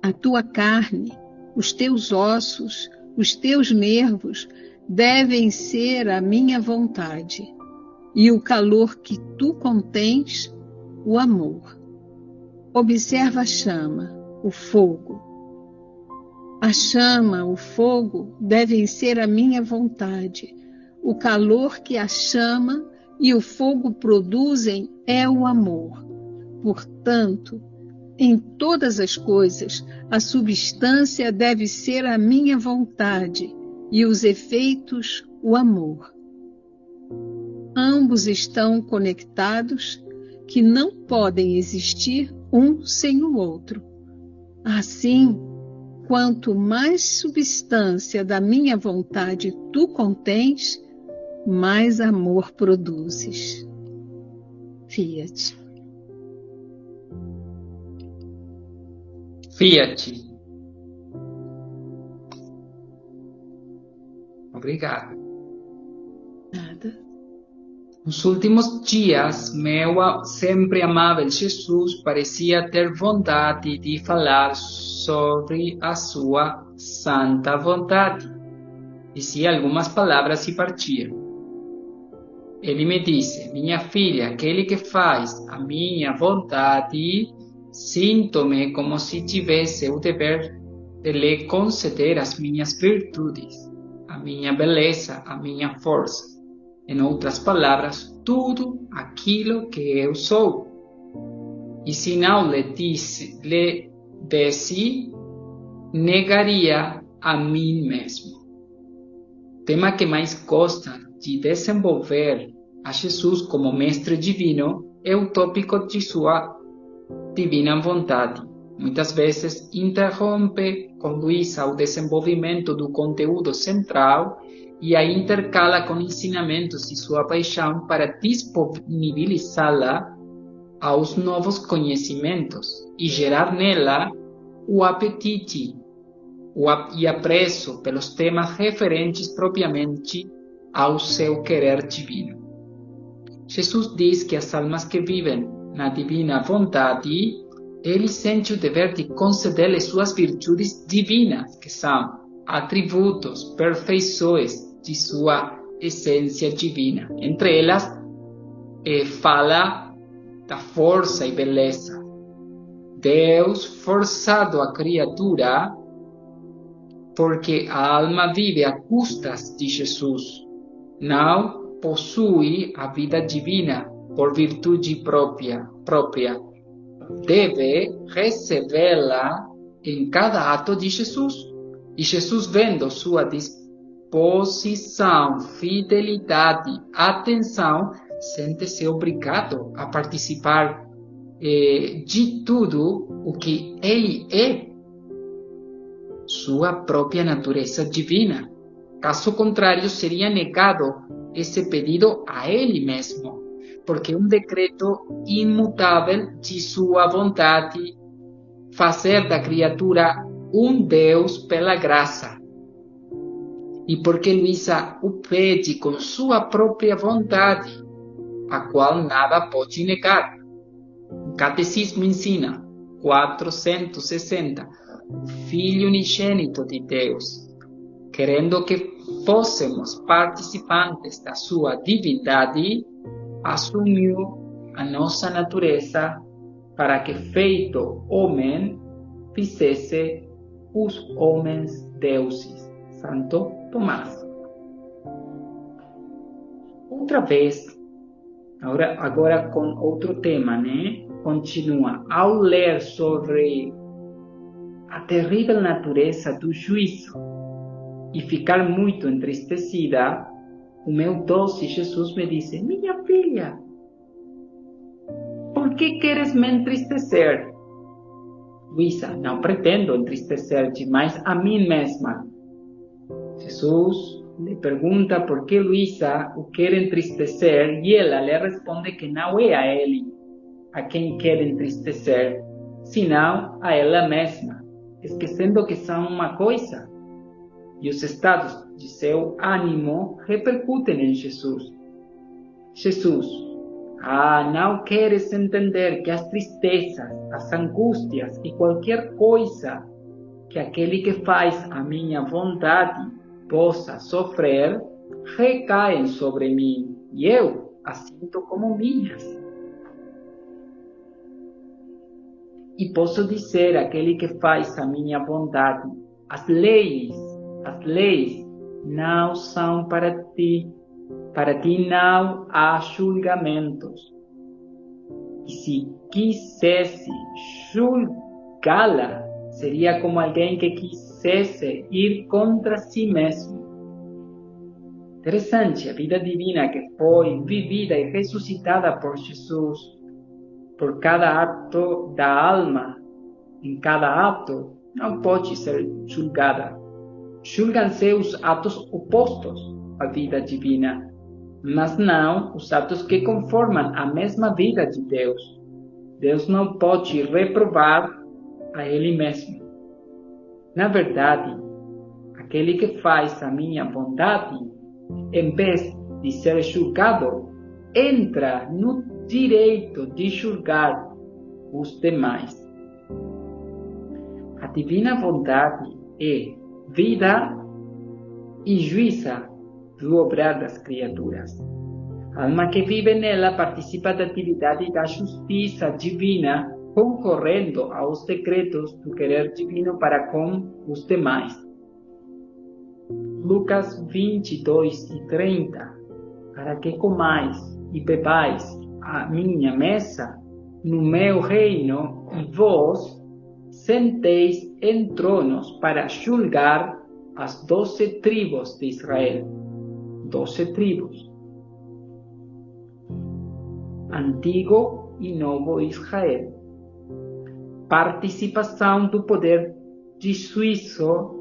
a tua carne, os teus ossos, os teus nervos devem ser a minha vontade, e o calor que tu contens, o amor. Observa a chama, o fogo. A chama, o fogo devem ser a minha vontade. O calor que a chama e o fogo produzem é o amor. Portanto, em todas as coisas, a substância deve ser a minha vontade e os efeitos, o amor. Ambos estão conectados, que não podem existir um sem o outro. Assim, quanto mais substância da minha vontade tu contens, mais amor produzes. Fiat.
Fiat. Obrigado.
Nada.
Nos últimos dias, meu sempre amável Jesus parecia ter vontade de falar sobre a sua santa vontade. Dizia algumas palavras e partia. Ele me disse: minha filha, aquele que faz a minha vontade, sinto-me como se tivesse o dever de lhe conceder as minhas virtudes, a minha beleza, a minha força. Em outras palavras, tudo aquilo que eu sou. E se não lhe desse, negaria a mim mesmo. O tema que mais gosta de desenvolver a Jesus como mestre divino é o tópico de sua divina vontade. Muitas vezes interrompe com Luísa o desenvolvimento do conteúdo central e a intercala com ensinamentos de sua paixão para disponibilizá-la aos novos conhecimentos e gerar nela o apetite e apreço pelos temas referentes propriamente ao seu querer divino. Jesus diz que as almas que vivem na divina vontade, ele sente o dever de conceder-lhes suas virtudes divinas, que são atributos, perfeições de sua essência divina. Entre elas, fala da força e beleza. Deus forçado a criatura, porque a alma vive a custas de Jesus, não possui a vida divina por virtude própria. Deve recebê-la em cada ato de Jesus. E Jesus, vendo sua disposição, fidelidade, atenção, sente-se obrigado a participar de tudo o que ele é, sua própria natureza divina. Caso contrário, seria negado esse pedido a ele mesmo, porque é um decreto imutável de sua vontade fazer da criatura um Deus pela graça. E porque Luísa o pede com sua própria vontade, a qual nada pode negar. O Catecismo ensina, 460, o Filho unigênito de Deus, querendo que fôssemos participantes da sua divindade, assumiu a nossa natureza para que, feito homem, fizesse os homens deuses. Santo Tomás. Outra vez, agora com outro tema, né? Continua. Ao ler sobre a terrível natureza do juízo e ficar muito entristecida, o meu doce Jesus me disse: minha filha, por que queres me entristecer? Luísa, não pretendo entristecer-te, mas a mim mesma. Jesus lhe pergunta por que Luísa o quer entristecer e ela lhe responde que não é a ele a quem quer entristecer, senão a ela mesma, esquecendo que são uma coisa. E os estados de seu ânimo repercutem em Jesus. Jesus, não queres entender que as tristezas, as angústias e qualquer coisa que aquele que faz a minha vontade possa sofrer, recaem sobre mim, e eu as sinto como minhas. E posso dizer àquele que faz a minha vontade: as leis não são para ti não há julgamentos. E se quisesse julgá-la, seria como alguém que quisesse ir contra si mesmo. Interessante, a vida divina que foi vivida e ressuscitada por Jesus, por cada ato da alma, em cada ato, não pode ser julgada. Julgam-se os atos opostos à vida divina, mas não os atos que conformam a mesma vida de Deus. Deus não pode reprovar a Ele mesmo. Na verdade, aquele que faz a minha vontade, em vez de ser julgado, entra no direito de julgar os demais. A divina vontade é vida e juíza do obrar das criaturas. A alma que vive nela participa da atividade da justiça divina, concorrendo aos decretos do querer divino para com os demais. Lucas 22:30. Para que comais e bebais a minha mesa no meu reino, e vós senteis em tronos para julgar as 12 tribos de Israel. 12 tribos. Antigo e Novo Israel. Participação do poder de juízo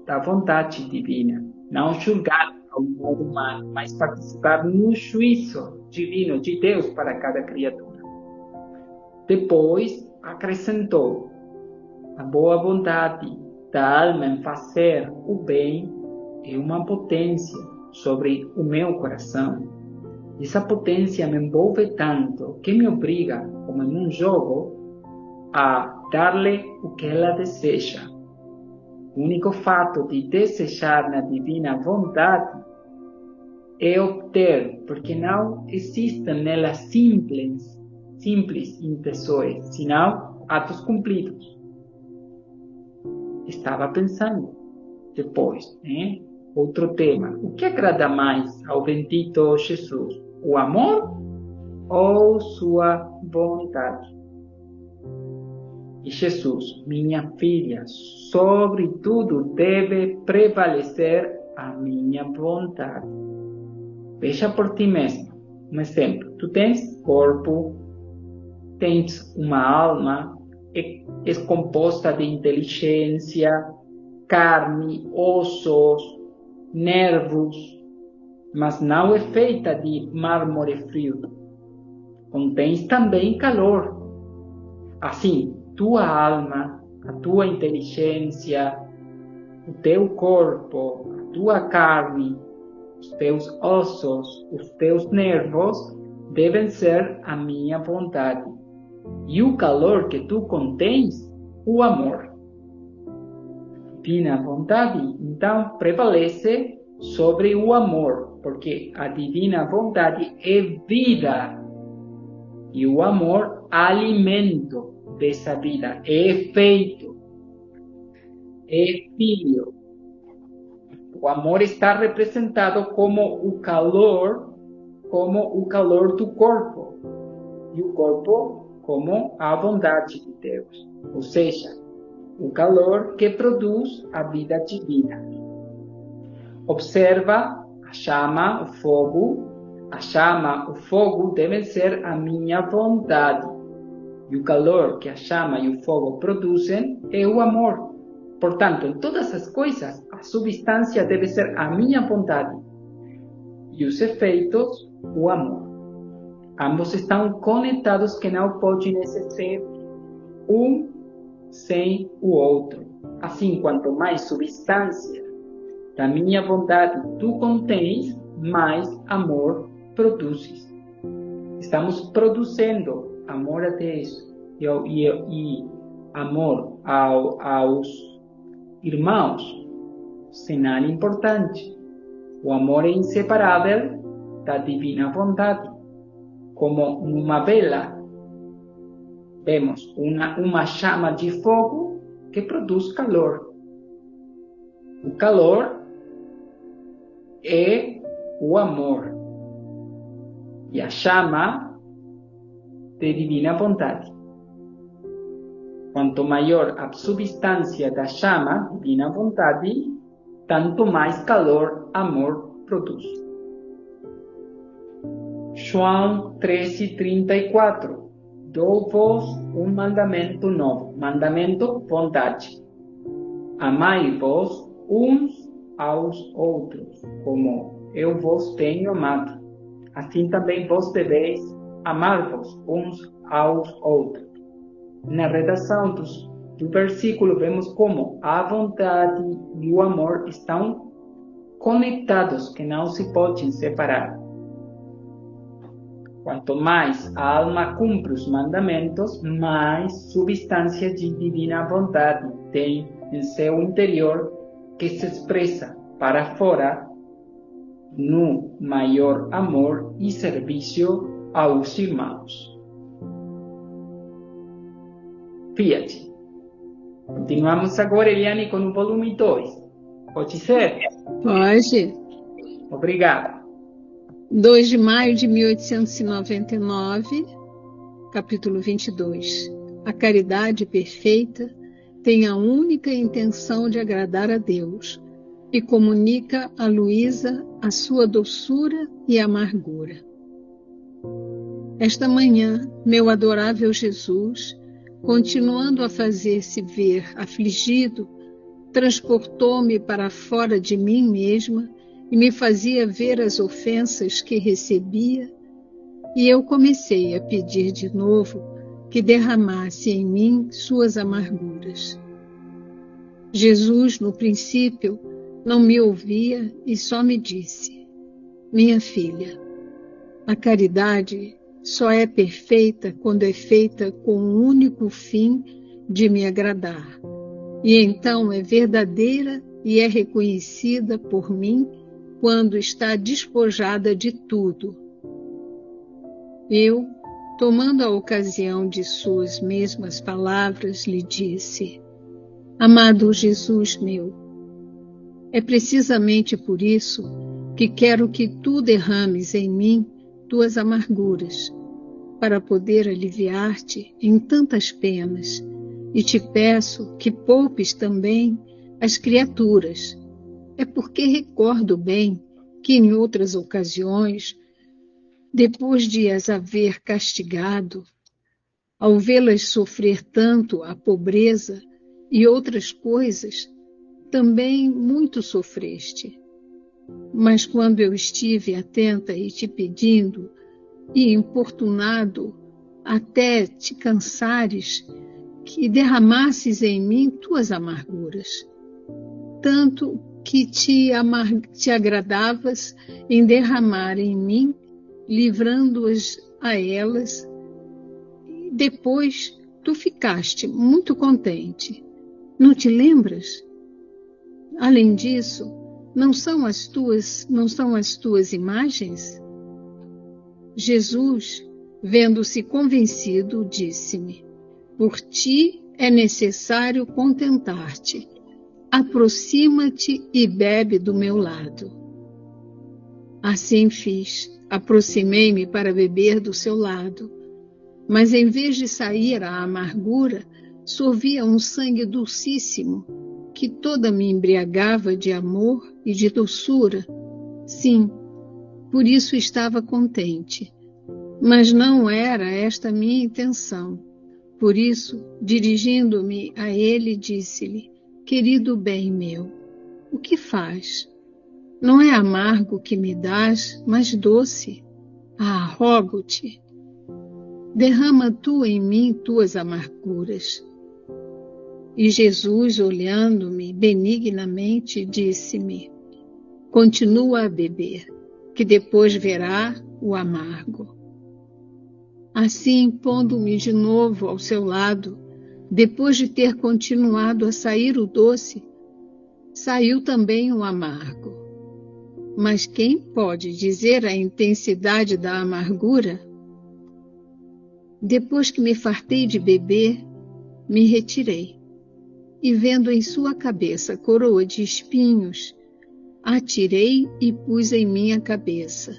da vontade divina. Não julgar ao modo humano, mas participar no juízo divino de Deus para cada criatura. Depois acrescentou: a boa vontade da alma em fazer o bem é uma potência sobre o meu coração. Essa potência me envolve tanto que me obriga, como em um jogo, a dar-lhe o que ela deseja. O único fato de desejar na divina vontade é obter, porque não existem nela simples intenções, senão atos cumpridos. Estava pensando depois, outro tema. O que agrada mais ao bendito Jesus? O amor ou sua vontade? E Jesus: minha filha, sobretudo deve prevalecer a minha vontade. Veja por ti mesmo. Um exemplo. Tu tens corpo, tens uma alma, é composta de inteligência, carne, ossos, nervos, mas não é feita de mármore frio. Contens também calor. Assim, tua alma, a tua inteligência, o teu corpo, a tua carne, os teus ossos, os teus nervos devem ser a minha vontade. E o calor que tu contens, o amor. Divina vontade, então, prevalece sobre o amor, porque a divina vontade é vida e o amor alimento dessa vida, é efeito, é filho. O amor está representado como o calor do corpo, e o corpo como a bondade de Deus, ou seja, o calor que produz a vida divina. Observa a chama, o fogo. A chama, o fogo devem ser a minha vontade. E o calor que a chama e o fogo produzem é o amor. Portanto, em todas as coisas, a substância deve ser a minha vontade. E os efeitos, o amor. Ambos estão conectados, que não podem existir um sem o outro. Assim, quanto mais substância da minha vontade tu contens, mais amor produzes. Estamos produzindo amor a Deus e amor aos irmãos. Sinal importante. O amor é inseparável da divina vontade. Como numa vela, vemos uma chama de fogo que produz calor. O calor é o amor e a chama de divina vontade. Quanto maior a substância da chama, divina vontade, tanto mais calor, amor produz. João 13:34. Dou-vos um mandamento novo. Mandamento, vontade. Amai-vos uns aos outros, como eu vos tenho amado. Assim também vós deveis amar-vos uns aos outros. Na redação do versículo, vemos como a vontade e o amor estão conectados, que não se podem separar. Quanto mais a alma cumpre os mandamentos, mais substância de divina vontade tem em seu interior, que se expressa para fora no maior amor e serviço aos irmãos. Fiat. Continuamos agora, Eliane, com o volume 2. Pode ser?
Pode.
Obrigado.
2 de maio de 1899, capítulo 22. A caridade perfeita tem a única intenção de agradar a Deus e comunica a Luísa a sua doçura e amargura. Esta manhã, meu adorável Jesus, continuando a fazer-se ver afligido, transportou-me para fora de mim mesma e me fazia ver as ofensas que recebia, e eu comecei a pedir de novo que derramasse em mim suas amarguras. Jesus, no princípio, não me ouvia e só me disse: minha filha, a caridade só é perfeita quando é feita com o único fim de me agradar, e então é verdadeira e é reconhecida por mim quando está despojada de tudo. Eu, tomando a ocasião de suas mesmas palavras, lhe disse: amado Jesus meu, é precisamente por isso que quero que tu derrames em mim tuas amarguras, para poder aliviar-te em tantas penas, e te peço que poupes também as criaturas. É porque recordo bem que em outras ocasiões, depois de as haver castigado, ao vê-las sofrer tanto a pobreza e outras coisas, também muito sofreste. Mas quando eu estive atenta e te pedindo, e importunado até te cansares, que derramasses em mim tuas amarguras, tanto que te agradavas em derramar em mim, livrando-as a elas, e depois tu ficaste muito contente. Não te lembras? Além disso, não são as tuas imagens? Jesus, vendo-se convencido, disse-me: por ti é necessário contentar-te. Aproxima-te e bebe do meu lado. Assim fiz, aproximei-me para beber do seu lado, mas em vez de sair a amargura, sorvia um sangue dulcíssimo, que toda me embriagava de amor e de doçura. Sim, por isso estava contente, mas não era esta minha intenção. Por isso, dirigindo-me a ele, disse-lhe: querido bem meu, o que faz? Não é amargo que me dás, mas doce. Ah, rogo-te, derrama tu em mim tuas amarguras. E Jesus, olhando-me benignamente, disse-me: continua a beber, que depois verá o amargo. Assim, pondo-me de novo ao seu lado, depois de ter continuado a sair o doce, saiu também o amargo. Mas quem pode dizer a intensidade da amargura? Depois que me fartei de beber, me retirei, e vendo em sua cabeça coroa de espinhos, atirei e pus em minha cabeça.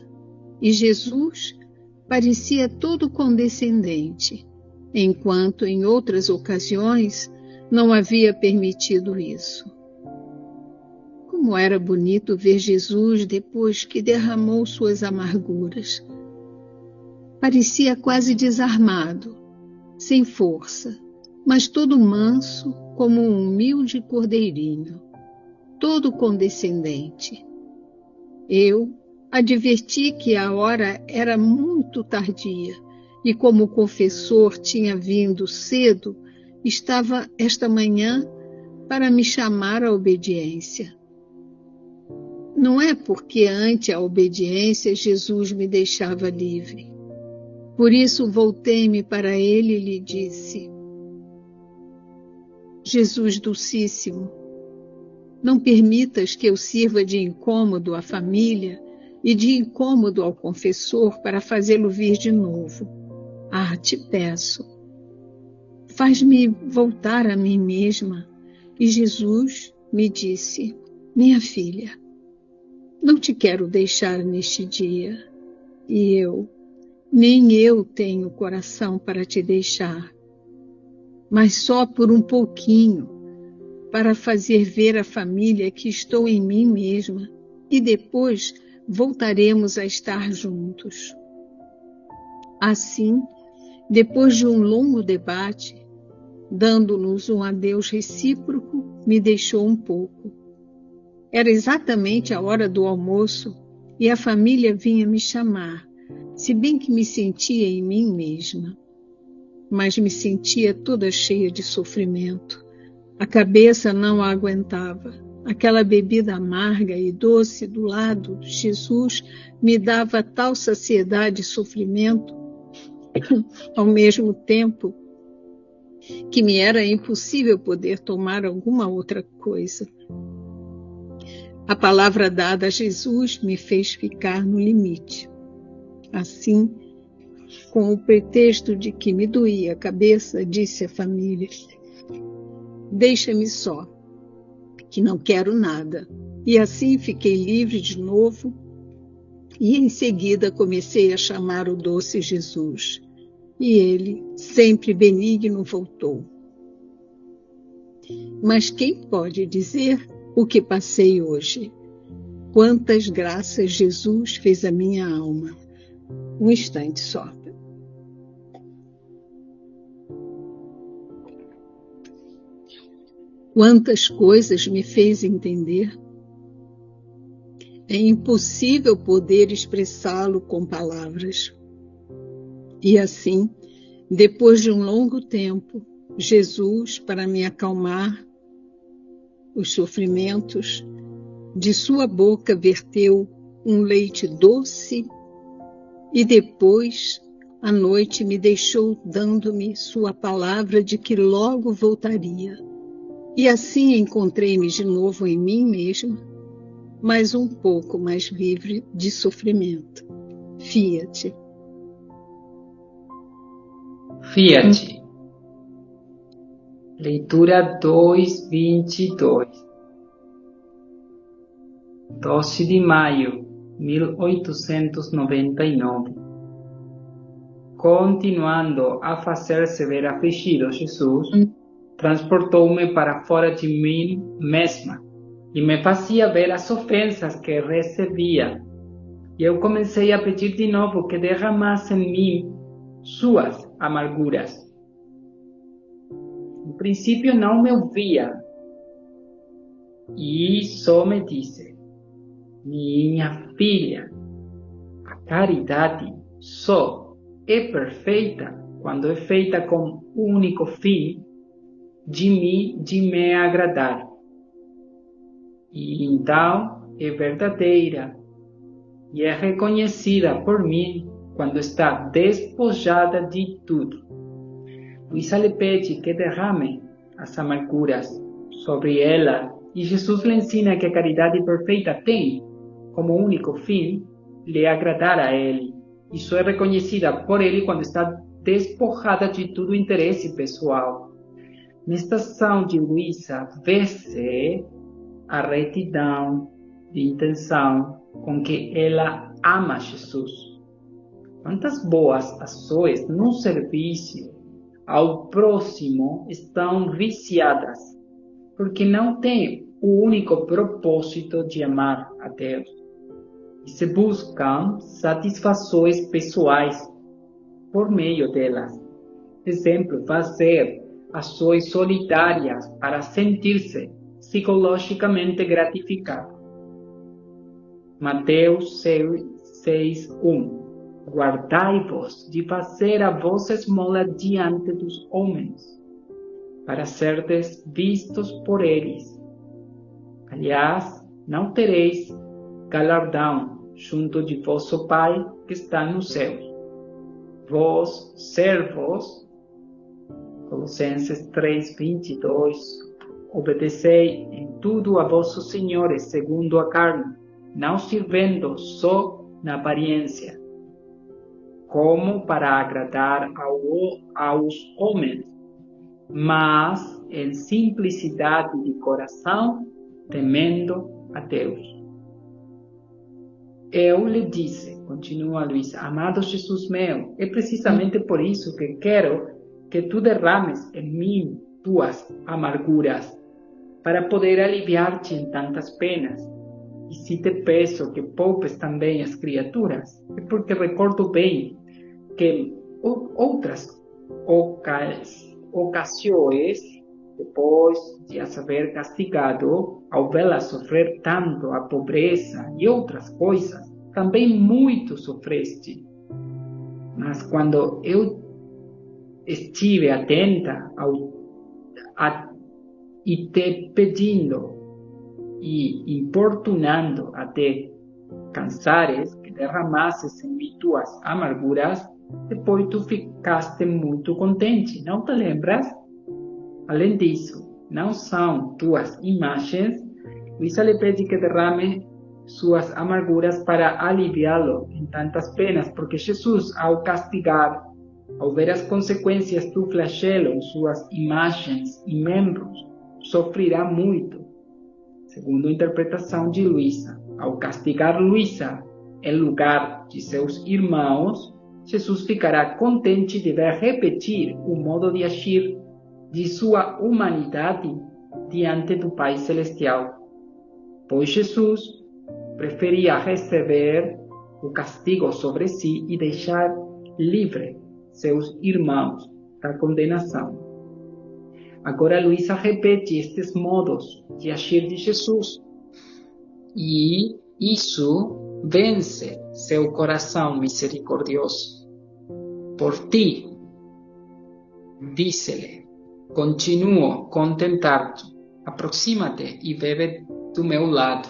E Jesus parecia todo condescendente, enquanto em outras ocasiões não havia permitido isso. Como era bonito ver Jesus depois que derramou suas amarguras. Parecia quase desarmado, sem força, mas todo manso como um humilde cordeirinho, todo condescendente. Eu adverti que a hora era muito tardia e como o confessor tinha vindo cedo, estava esta manhã para me chamar à obediência. Não é porque ante a obediência Jesus me deixava livre. Por isso voltei-me para ele e lhe disse: Jesus Dulcíssimo, não permitas que eu sirva de incômodo à família e de incômodo ao confessor para fazê-lo vir de novo. Ah, te peço, faz-me voltar a mim mesma. E Jesus me disse: minha filha, não te quero deixar neste dia. E nem eu tenho coração para te deixar, mas só por um pouquinho, para fazer ver à família que estou em mim mesma, e depois voltaremos a estar juntos. Assim, depois de um longo debate, dando-nos um adeus recíproco, me deixou um pouco. Era exatamente a hora do almoço e a família vinha me chamar, se bem que me sentia em mim mesma. Mas me sentia toda cheia de sofrimento. A cabeça não a aguentava. Aquela bebida amarga e doce do lado de Jesus me dava tal saciedade e sofrimento, ao mesmo tempo que me era impossível poder tomar alguma outra coisa. A palavra dada a Jesus me fez ficar no limite. Assim, com o pretexto de que me doía a cabeça, disse à família: deixa-me só, que não quero nada. E assim fiquei livre de novo e em seguida comecei a chamar o doce Jesus. E ele, sempre benigno, voltou. Mas quem pode dizer o que passei hoje? Quantas graças Jesus fez à minha alma. Um instante só. Quantas coisas me fez entender. É impossível poder expressá-lo com palavras. E assim, depois de um longo tempo, Jesus, para me acalmar os sofrimentos, de sua boca verteu um leite doce e depois, à noite, me deixou dando-me sua palavra de que logo voltaria. E assim encontrei-me de novo em mim mesma, mas um pouco mais livre de sofrimento. Fiat.
Fiat. Leitura 2:22. 12 de maio, 1899. Continuando a fazer-se ver afligido, Jesus transportou-me para fora de mim mesma e me fazia ver as ofensas que recebia. E eu comecei a pedir de novo que derramasse em mim suas amarguras. No princípio não me ouvia e só me disse: minha filha, a caridade só é perfeita quando é feita com o único fim de me agradar. E então é verdadeira e é reconhecida por mim quando está despojada de tudo. Luísa lhe pede que derrame as amarguras sobre ela e Jesus lhe ensina que a caridade perfeita tem como único fim lhe agradar a ele. Isso é reconhecida por ele quando está despojada de todo interesse pessoal. Nesta ação de Luísa, vê-se a retidão de intenção com que ela ama Jesus. Quantas boas ações no serviço ao próximo estão viciadas, porque não têm o único propósito de amar a Deus. E se buscam satisfações pessoais por meio delas. Exemplo, fazer ações solitárias para sentir-se psicologicamente gratificado. Mateus 6:1. Guardai-vos de fazer a vossa esmola diante dos homens, para serdes vistos por eles. Aliás, não tereis galardão junto de vosso Pai que está nos céus. Vós, servos, Colossenses 3:22, obedecei em tudo a vossos senhores segundo a carne, não sirvendo só na aparência, como para agradar aos homens, mas em simplicidade de coração, temendo a Deus. Eu lhe disse, continua Luísa, amado Jesus meu, é precisamente por isso que quero que tu derrames em mim tuas amarguras, para poder aliviar-te em tantas penas. E se te peço que poupes também as criaturas, é porque recordo bem que outras ocasiões, depois de as haver castigado, ao vê-las sofrer tanto a pobreza e outras coisas, também muito sofreste. Mas quando eu estive atenta e te pedindo e importunando até cansares que derramasses em mim tuas amarguras, depois tu ficaste muito contente, não te lembras? Além disso, não são tuas imagens. Luísa lhe pede que derrame suas amarguras para aliviá-lo em tantas penas, porque Jesus, ao castigar, ao ver as consequências do flagelo em suas imagens e membros, sofrerá muito. Segundo a interpretação de Luísa, ao castigar Luísa em lugar de seus irmãos, Jesus ficará contente de ver repetir o modo de agir de sua humanidade diante do Pai Celestial, pois Jesus preferia receber o castigo sobre si e deixar livre seus irmãos da condenação. Agora Luísa repete estes modos de agir de Jesus, e isso vence seu coração misericordioso. Por ti, disse-lhe, continuo contentar-te. Aproxima-te e bebe do meu lado.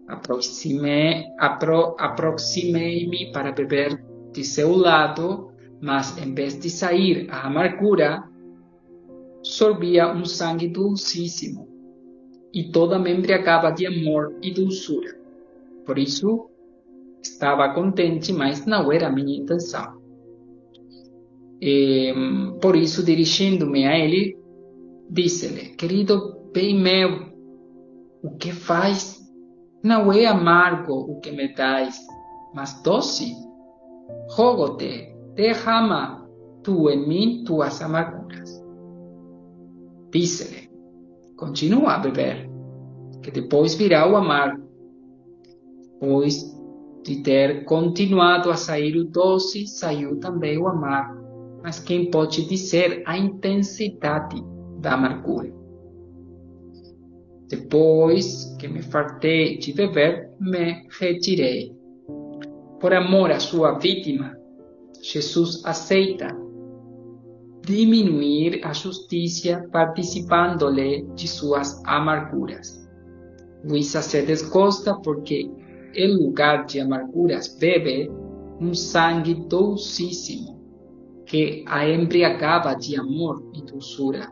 Aproximei-me para beber de seu lado, mas em vez de sair a amargura, sorbia um sangue dulcíssimo, e toda me embriagava de amor e dulçura. Por isso, estava contente, mas não era minha intenção. Por isso, dirigindo-me a ele, disse-lhe, querido bem meu, o que faz não é amargo o que me dás, mas doce. Rogo-te, derrama tu em mim tuas amarguras. Disse-lhe, continua a beber, que depois virá o amargo. Pois de ter continuado a sair o doce, saiu também o amargo. Mas quem pode dizer a intensidade da amargura? Depois que me fartei de beber, me retirei. Por amor à sua vítima, Jesus aceita diminuir a justiça participando-lhe de suas amarguras. Luísa se desgosta porque, em lugar de amarguras, bebe um sangue dulcíssimo que a embriagava de amor e doçura.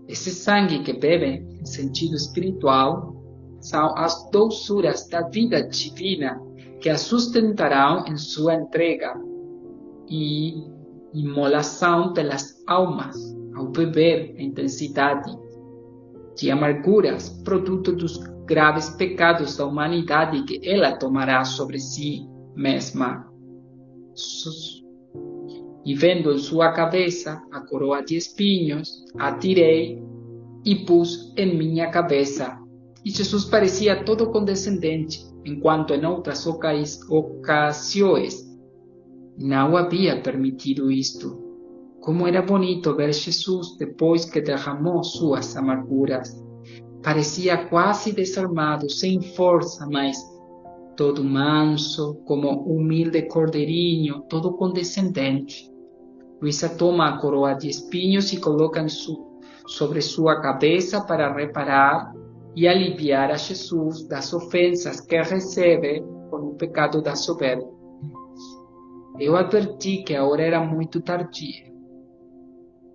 Esse sangue que bebe, em sentido espiritual, são as doçuras da vida divina que a sustentarão em sua entrega e imolação pelas almas, ao beber a intensidade de amarguras, produto dos graves pecados da humanidade que ela tomará sobre si mesma. E vendo em sua cabeça a coroa de espinhos, a tirei e pus em minha cabeça. E Jesus parecia todo condescendente, enquanto em outras ocasiões não havia permitido isto. Como era bonito ver Jesus depois que derramou suas amarguras. Parecia quase desarmado, sem força, mas todo manso, como humilde cordeirinho, todo condescendente. Luísa toma a coroa de espinhos e coloca sobre sua cabeça para reparar e aliviar a Jesus das ofensas que recebe por o pecado da soberba. Eu adverti que a hora era muito tardia.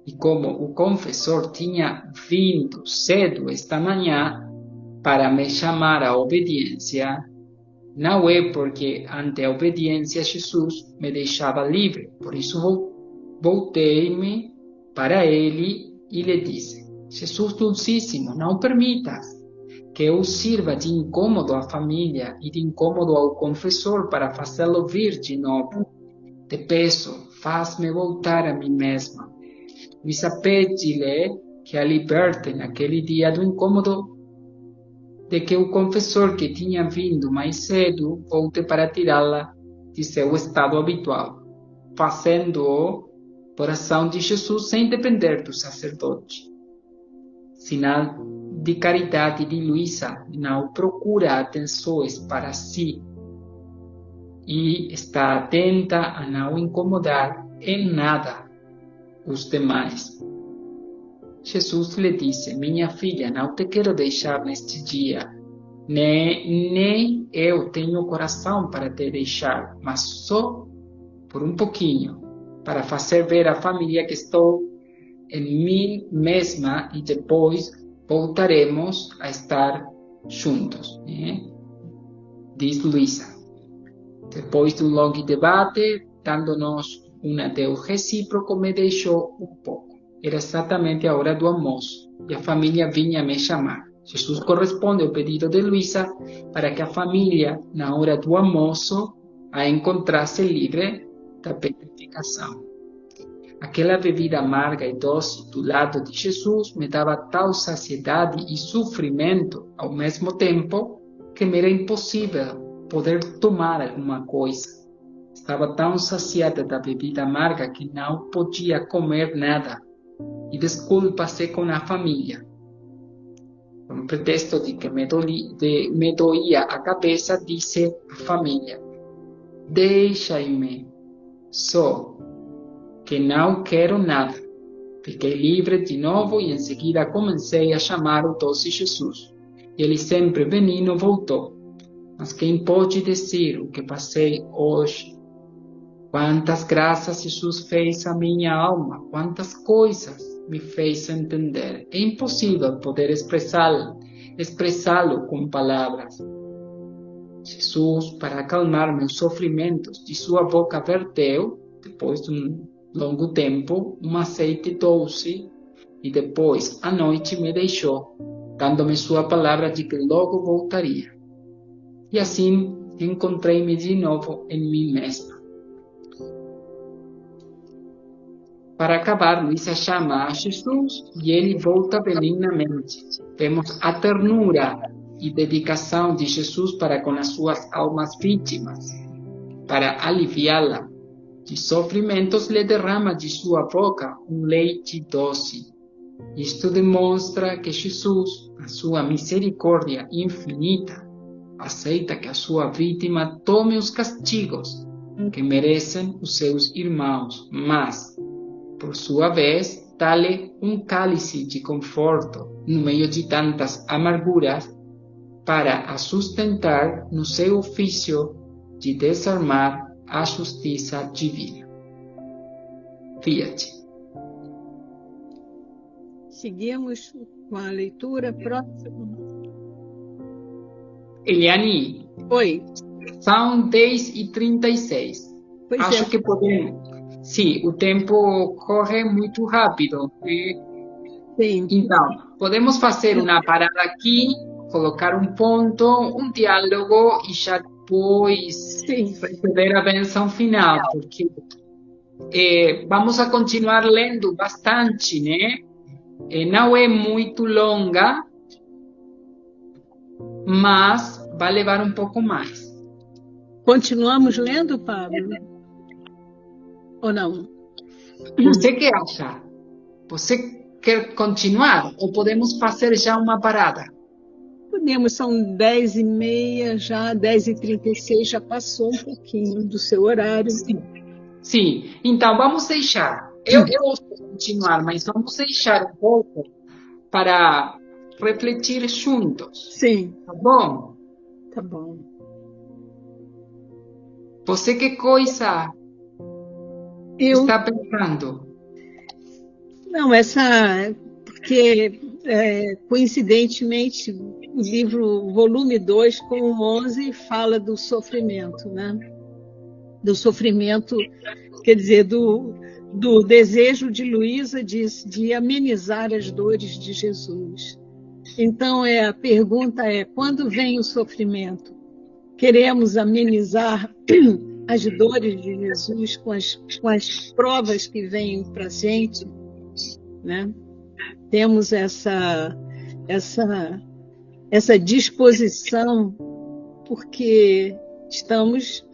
E como o confessor tinha vindo cedo esta manhã para me chamar à obediência, Não é porque, ante a obediência a Jesus, me deixava livre. Por isso voltei-me para ele e lhe disse: Jesus Dulcíssimo, não permitas que eu sirva de incômodo à família e de incômodo ao confessor para fazê-lo vir de novo. Te peço, faz-me voltar a mim mesma. Luísa pede-lhe que a liberte naquele dia do incômodo de que o confessor que tinha vindo mais cedo volte para tirá-la de seu estado habitual, fazendo-o por ação de Jesus sem depender do sacerdote. Sinal de caridade de Luísa, não procura atenções para si e está atenta a não incomodar em nada os demais. Jesus lhe disse: minha filha, não te quero deixar neste dia, nem eu tenho coração para te deixar, mas só por um pouquinho, para fazer ver à família que estou em mim mesma e depois voltaremos a estar juntos, né? Diz Luísa. Depois de um longo debate, dando-nos um adeus recíproco, me deixou um pouco. Era exatamente a hora do almoço e a família vinha me chamar. Jesus corresponde ao pedido de Luísa para que a família, na hora do almoço, a encontrasse livre da petrificação. Aquela bebida amarga e doce do lado de Jesus me dava tal saciedade e sofrimento ao mesmo tempo que me era impossível poder tomar alguma coisa. Estava tão saciada da bebida amarga que não podia comer nada. E desculpa-se com a família. Com o pretexto de que me doía a cabeça, disse a família: deixa-me só, que não quero nada. Fiquei livre de novo e em seguida comecei a chamar o doce Jesus. Ele, sempre benigno, voltou. Mas quem pode dizer o que passei hoje? Quantas graças Jesus fez à minha alma, quantas coisas me fez entender. É impossível poder expressá-lo com palavras. Jesus, para acalmar meus sofrimentos, de sua boca verteu, depois de um longo tempo, um azeite doce e depois, à noite, me deixou, dando-me sua palavra de que logo voltaria. E assim encontrei-me de novo em mim mesma. Para acabar, Luísa chama a Jesus e ele volta benignamente. Vemos a ternura e dedicação de Jesus para com as suas almas vítimas. Para aliviá-la de sofrimentos, lhe derrama de sua boca um leite doce. Isto demonstra que Jesus, a sua misericórdia infinita, aceita que a sua vítima tome os castigos que merecem os seus irmãos, mas, por sua vez, dá-lhe um cálice de conforto no meio de tantas amarguras para a sustentar no seu ofício de desarmar a justiça divina. Fiat.
Seguimos com a leitura próxima.
Eliane,
Oi.
são 10h36.
Pois
Acho
é.
que podemos. Sim, o tempo corre muito rápido.
Sim.
Então, podemos fazer uma parada aqui, colocar um ponto, um diálogo e já depois receber a benção final, porque vamos a continuar lendo bastante, né? Não é muito longa, mas vai levar um pouco mais.
Continuamos lendo, Pablo? Ou não?
Você que acha? Você quer continuar ou podemos fazer já uma parada?
Podemos, são 10h30 já, 10h36, já passou um pouquinho do seu horário.
Sim. Então vamos deixar. Eu posso continuar, mas vamos deixar um pouco para refletir juntos.
Sim.
Tá bom?
Tá bom.
Você que coisa está pensando?
Não, porque coincidentemente o livro, volume 2, com o 11, fala do sofrimento, né? Do sofrimento, quer dizer, do desejo de Luísa de amenizar as dores de Jesus. Então, a pergunta é, quando vem o sofrimento? Queremos amenizar as dores de Jesus com as provas que vêm para a gente, né? Temos essa disposição, porque estamos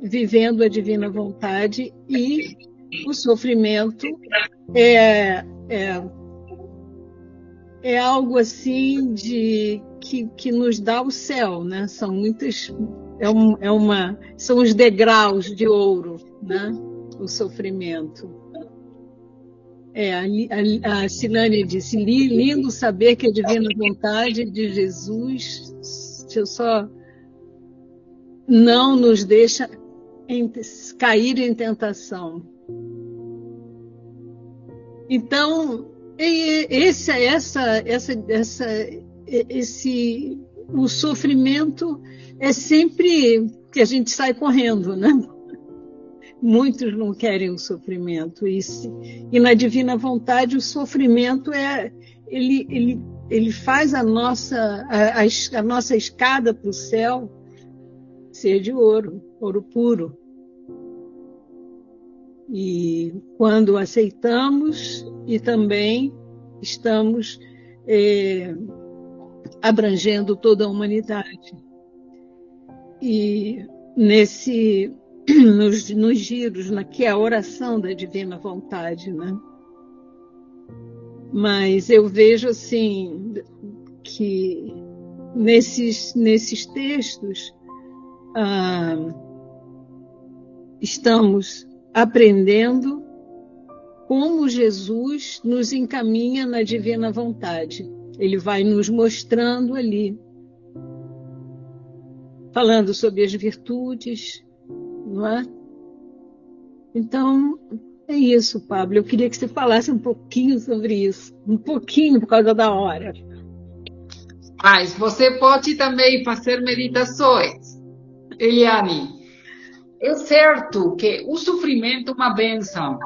vivendo a divina vontade e o sofrimento é algo assim que nos dá o céu, né? São muitas, são os degraus de ouro, né? O sofrimento. A Silânia disse, lindo saber que a divina vontade de Jesus só não nos deixa cair em tentação. Então, o sofrimento é sempre que a gente sai correndo, né? Muitos não querem o sofrimento. E na divina vontade, o sofrimento ele faz a nossa escada para o céu ser de ouro puro. E quando aceitamos, e também estamos abrangendo toda a humanidade. E nos giros, que é a oração da divina vontade, né? Mas eu vejo assim que nesses textos estamos aprendendo como Jesus nos encaminha na divina vontade. Ele vai nos mostrando ali, falando sobre as virtudes, não é? Então, é isso, Pablo. Eu queria que você falasse um pouquinho sobre isso. Um pouquinho, por causa da hora.
Mas você pode também fazer meditações, Eliane. É certo que o sofrimento é uma bênção,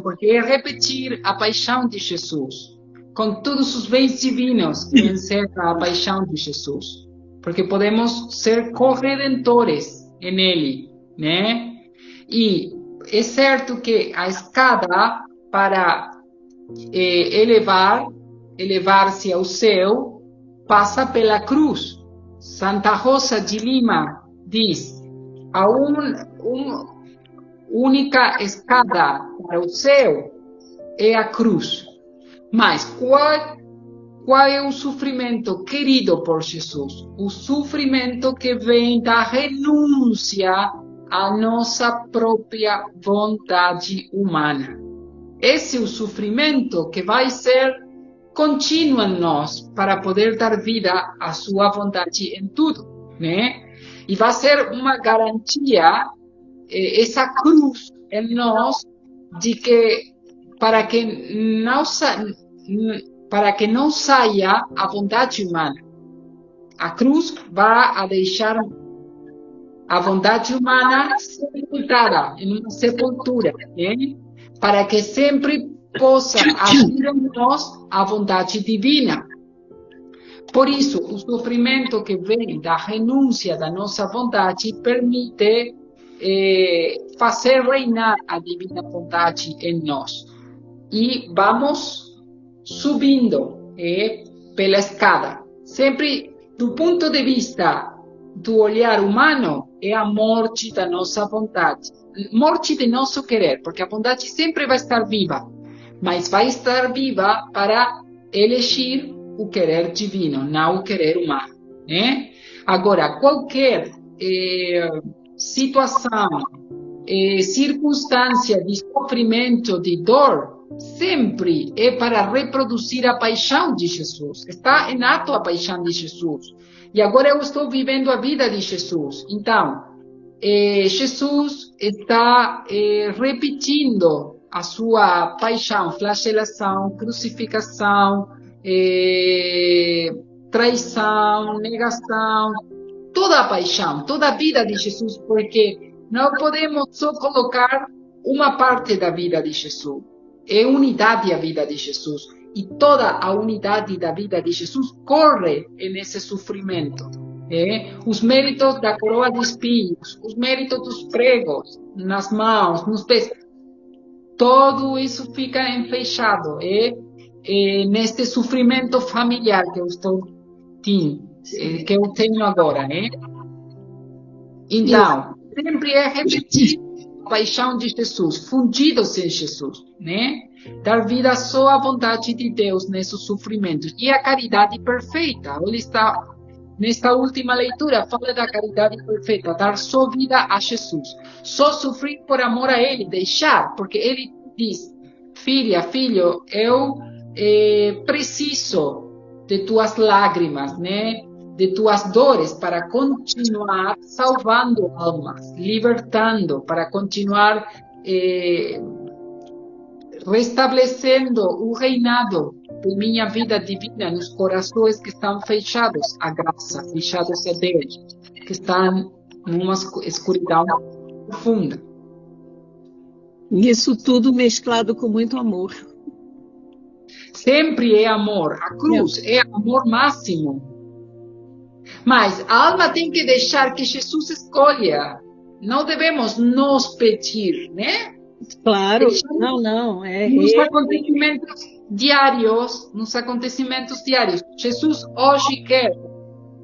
porque é repetir a paixão de Jesus, com todos os bens divinos que encerra a paixão de Jesus, porque podemos ser corredentores nele, né? E é certo que a escada para elevar-se ao céu passa pela cruz. Santa Rosa de Lima diz: a única escada para o céu é a cruz. Mas qual é o sofrimento querido por Jesus? O sofrimento que vem da renúncia à nossa própria vontade humana. Esse é o sofrimento que vai ser contínuo em nós para poder dar vida à sua vontade em tudo, né? E vai ser uma garantia, essa cruz em nós, de que para que não saia a vontade humana. A cruz vai deixar a vontade humana sepultada em uma sepultura, né? Para que sempre possa agir em nós a vontade divina. Por isso, o sofrimento que vem da renúncia da nossa vontade permite fazer reinar a divina vontade em nós. E vamos subindo pela escada. Sempre, do ponto de vista do olhar humano, é a morte da nossa vontade. Morte de nosso querer, porque a vontade sempre vai estar viva, mas vai estar viva para elegir o querer divino, não o querer humano, né? Agora, qualquer situação, circunstância de sofrimento, de dor, sempre é para reproduzir a paixão de Jesus. Está em ato a paixão de Jesus. E agora eu estou vivendo a vida de Jesus. Então, Jesus está repetindo a sua paixão, flagelação, crucificação, traição, negação, toda a paixão, toda a vida de Jesus, porque não podemos só colocar uma parte da vida de Jesus. É unidade a vida de Jesus. E toda a unidade da vida de Jesus corre nesse sofrimento. Os méritos da coroa de espinhos, os méritos dos pregos nas mãos, nos pés, tudo isso fica enfechado neste sofrimento familiar que eu tenho agora. Então, sempre é repetir a paixão de Jesus, fundidos em Jesus, dar vida só à vontade de Deus nesses sofrimentos. E a caridade perfeita, ele está nesta última leitura, fala da caridade perfeita, dar só vida a Jesus, só sofrer por amor a Ele, deixar, porque Ele diz, filha, filho, eu preciso de tuas lágrimas, de tuas dores, para continuar salvando almas, libertando, para continuar restabelecendo o reinado de minha vida divina nos corações que estão fechados à graça, fechados a Deus, que estão numa escuridão profunda.
Isso tudo mesclado com muito amor.
Sempre é amor. A cruz é amor máximo. Mas a alma tem que deixar que Jesus escolha. Não devemos nos pedir,
Claro, não.
Nos acontecimentos diários, Jesus hoje quer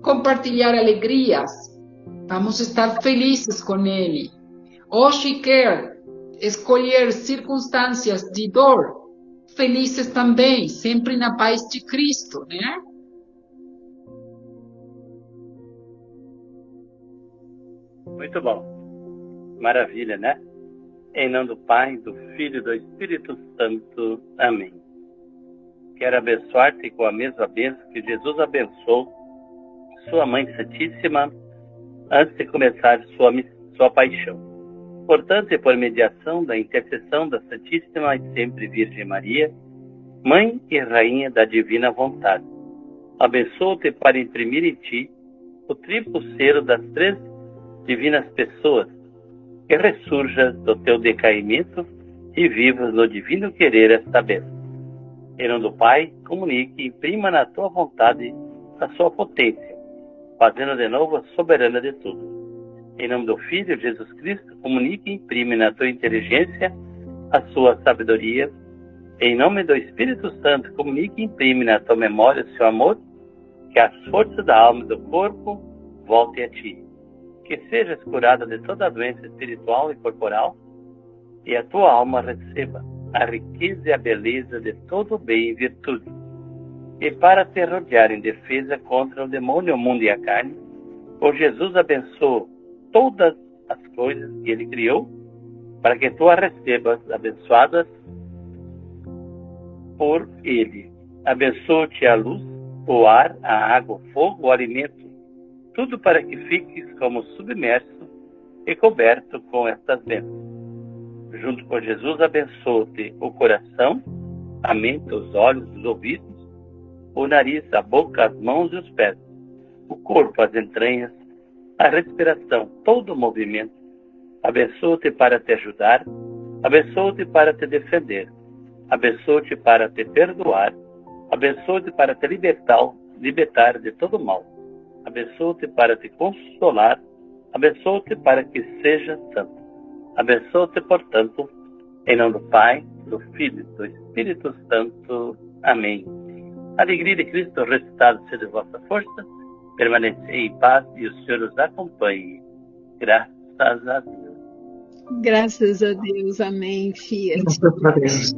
compartilhar alegrias. Vamos estar felizes com Ele. Hoje quer escolher circunstâncias de dor, felizes também, sempre na paz de Cristo,
Muito bom. Maravilha, né? Em nome do Pai, do Filho e do Espírito Santo. Amém. Quero abençoar-te com a mesma bênção que Jesus abençoou sua Mãe Santíssima antes de começar sua paixão. Portanto, e por mediação da intercessão da Santíssima e sempre Virgem Maria, Mãe e Rainha da Divina Vontade, abençoo-te para imprimir em ti o triplo selo das três divinas pessoas, que ressurjas do teu decaimento e vivas no divino querer esta bênção. Em nome do Pai, comunique e imprima na tua vontade a sua potência, fazendo de novo a soberana de tudo. Em nome do Filho, Jesus Cristo, comunique e imprime na tua inteligência a sua sabedoria. Em nome do Espírito Santo, comunique e imprime na tua memória o seu amor, que as forças da alma e do corpo voltem a ti. Que sejas curada de toda doença espiritual e corporal, e a tua alma receba a riqueza e a beleza de todo o bem e virtude. E para te rodear em defesa contra o demônio, o mundo e a carne, por Jesus abençoa todas as coisas que Ele criou, para que tu as recebas abençoadas por Ele. Abençoa-te a luz, o ar, a água, o fogo, o alimento, tudo para que fiques como submerso e coberto com estas bênçãos. Junto com Jesus, abençoa-te o coração, a mente, os olhos, os ouvidos, o nariz, a boca, as mãos e os pés, o corpo, as entranhas, a respiração, todo o movimento. Abençoa-te para te ajudar, abençoa-te para te defender, abençoa-te para te perdoar, abençoa-te para te libertar de todo mal. Abençoa-te para te consolar, abençoa-te para que seja santo. Abençoa-te, portanto, em nome do Pai, do Filho e do Espírito Santo. Amém. A alegria de Cristo ressuscitado seja de vossa força, permanecei em paz e o Senhor os acompanhe. Graças a Deus.
Graças a Deus. Amém, Fiat.
Graças a Deus.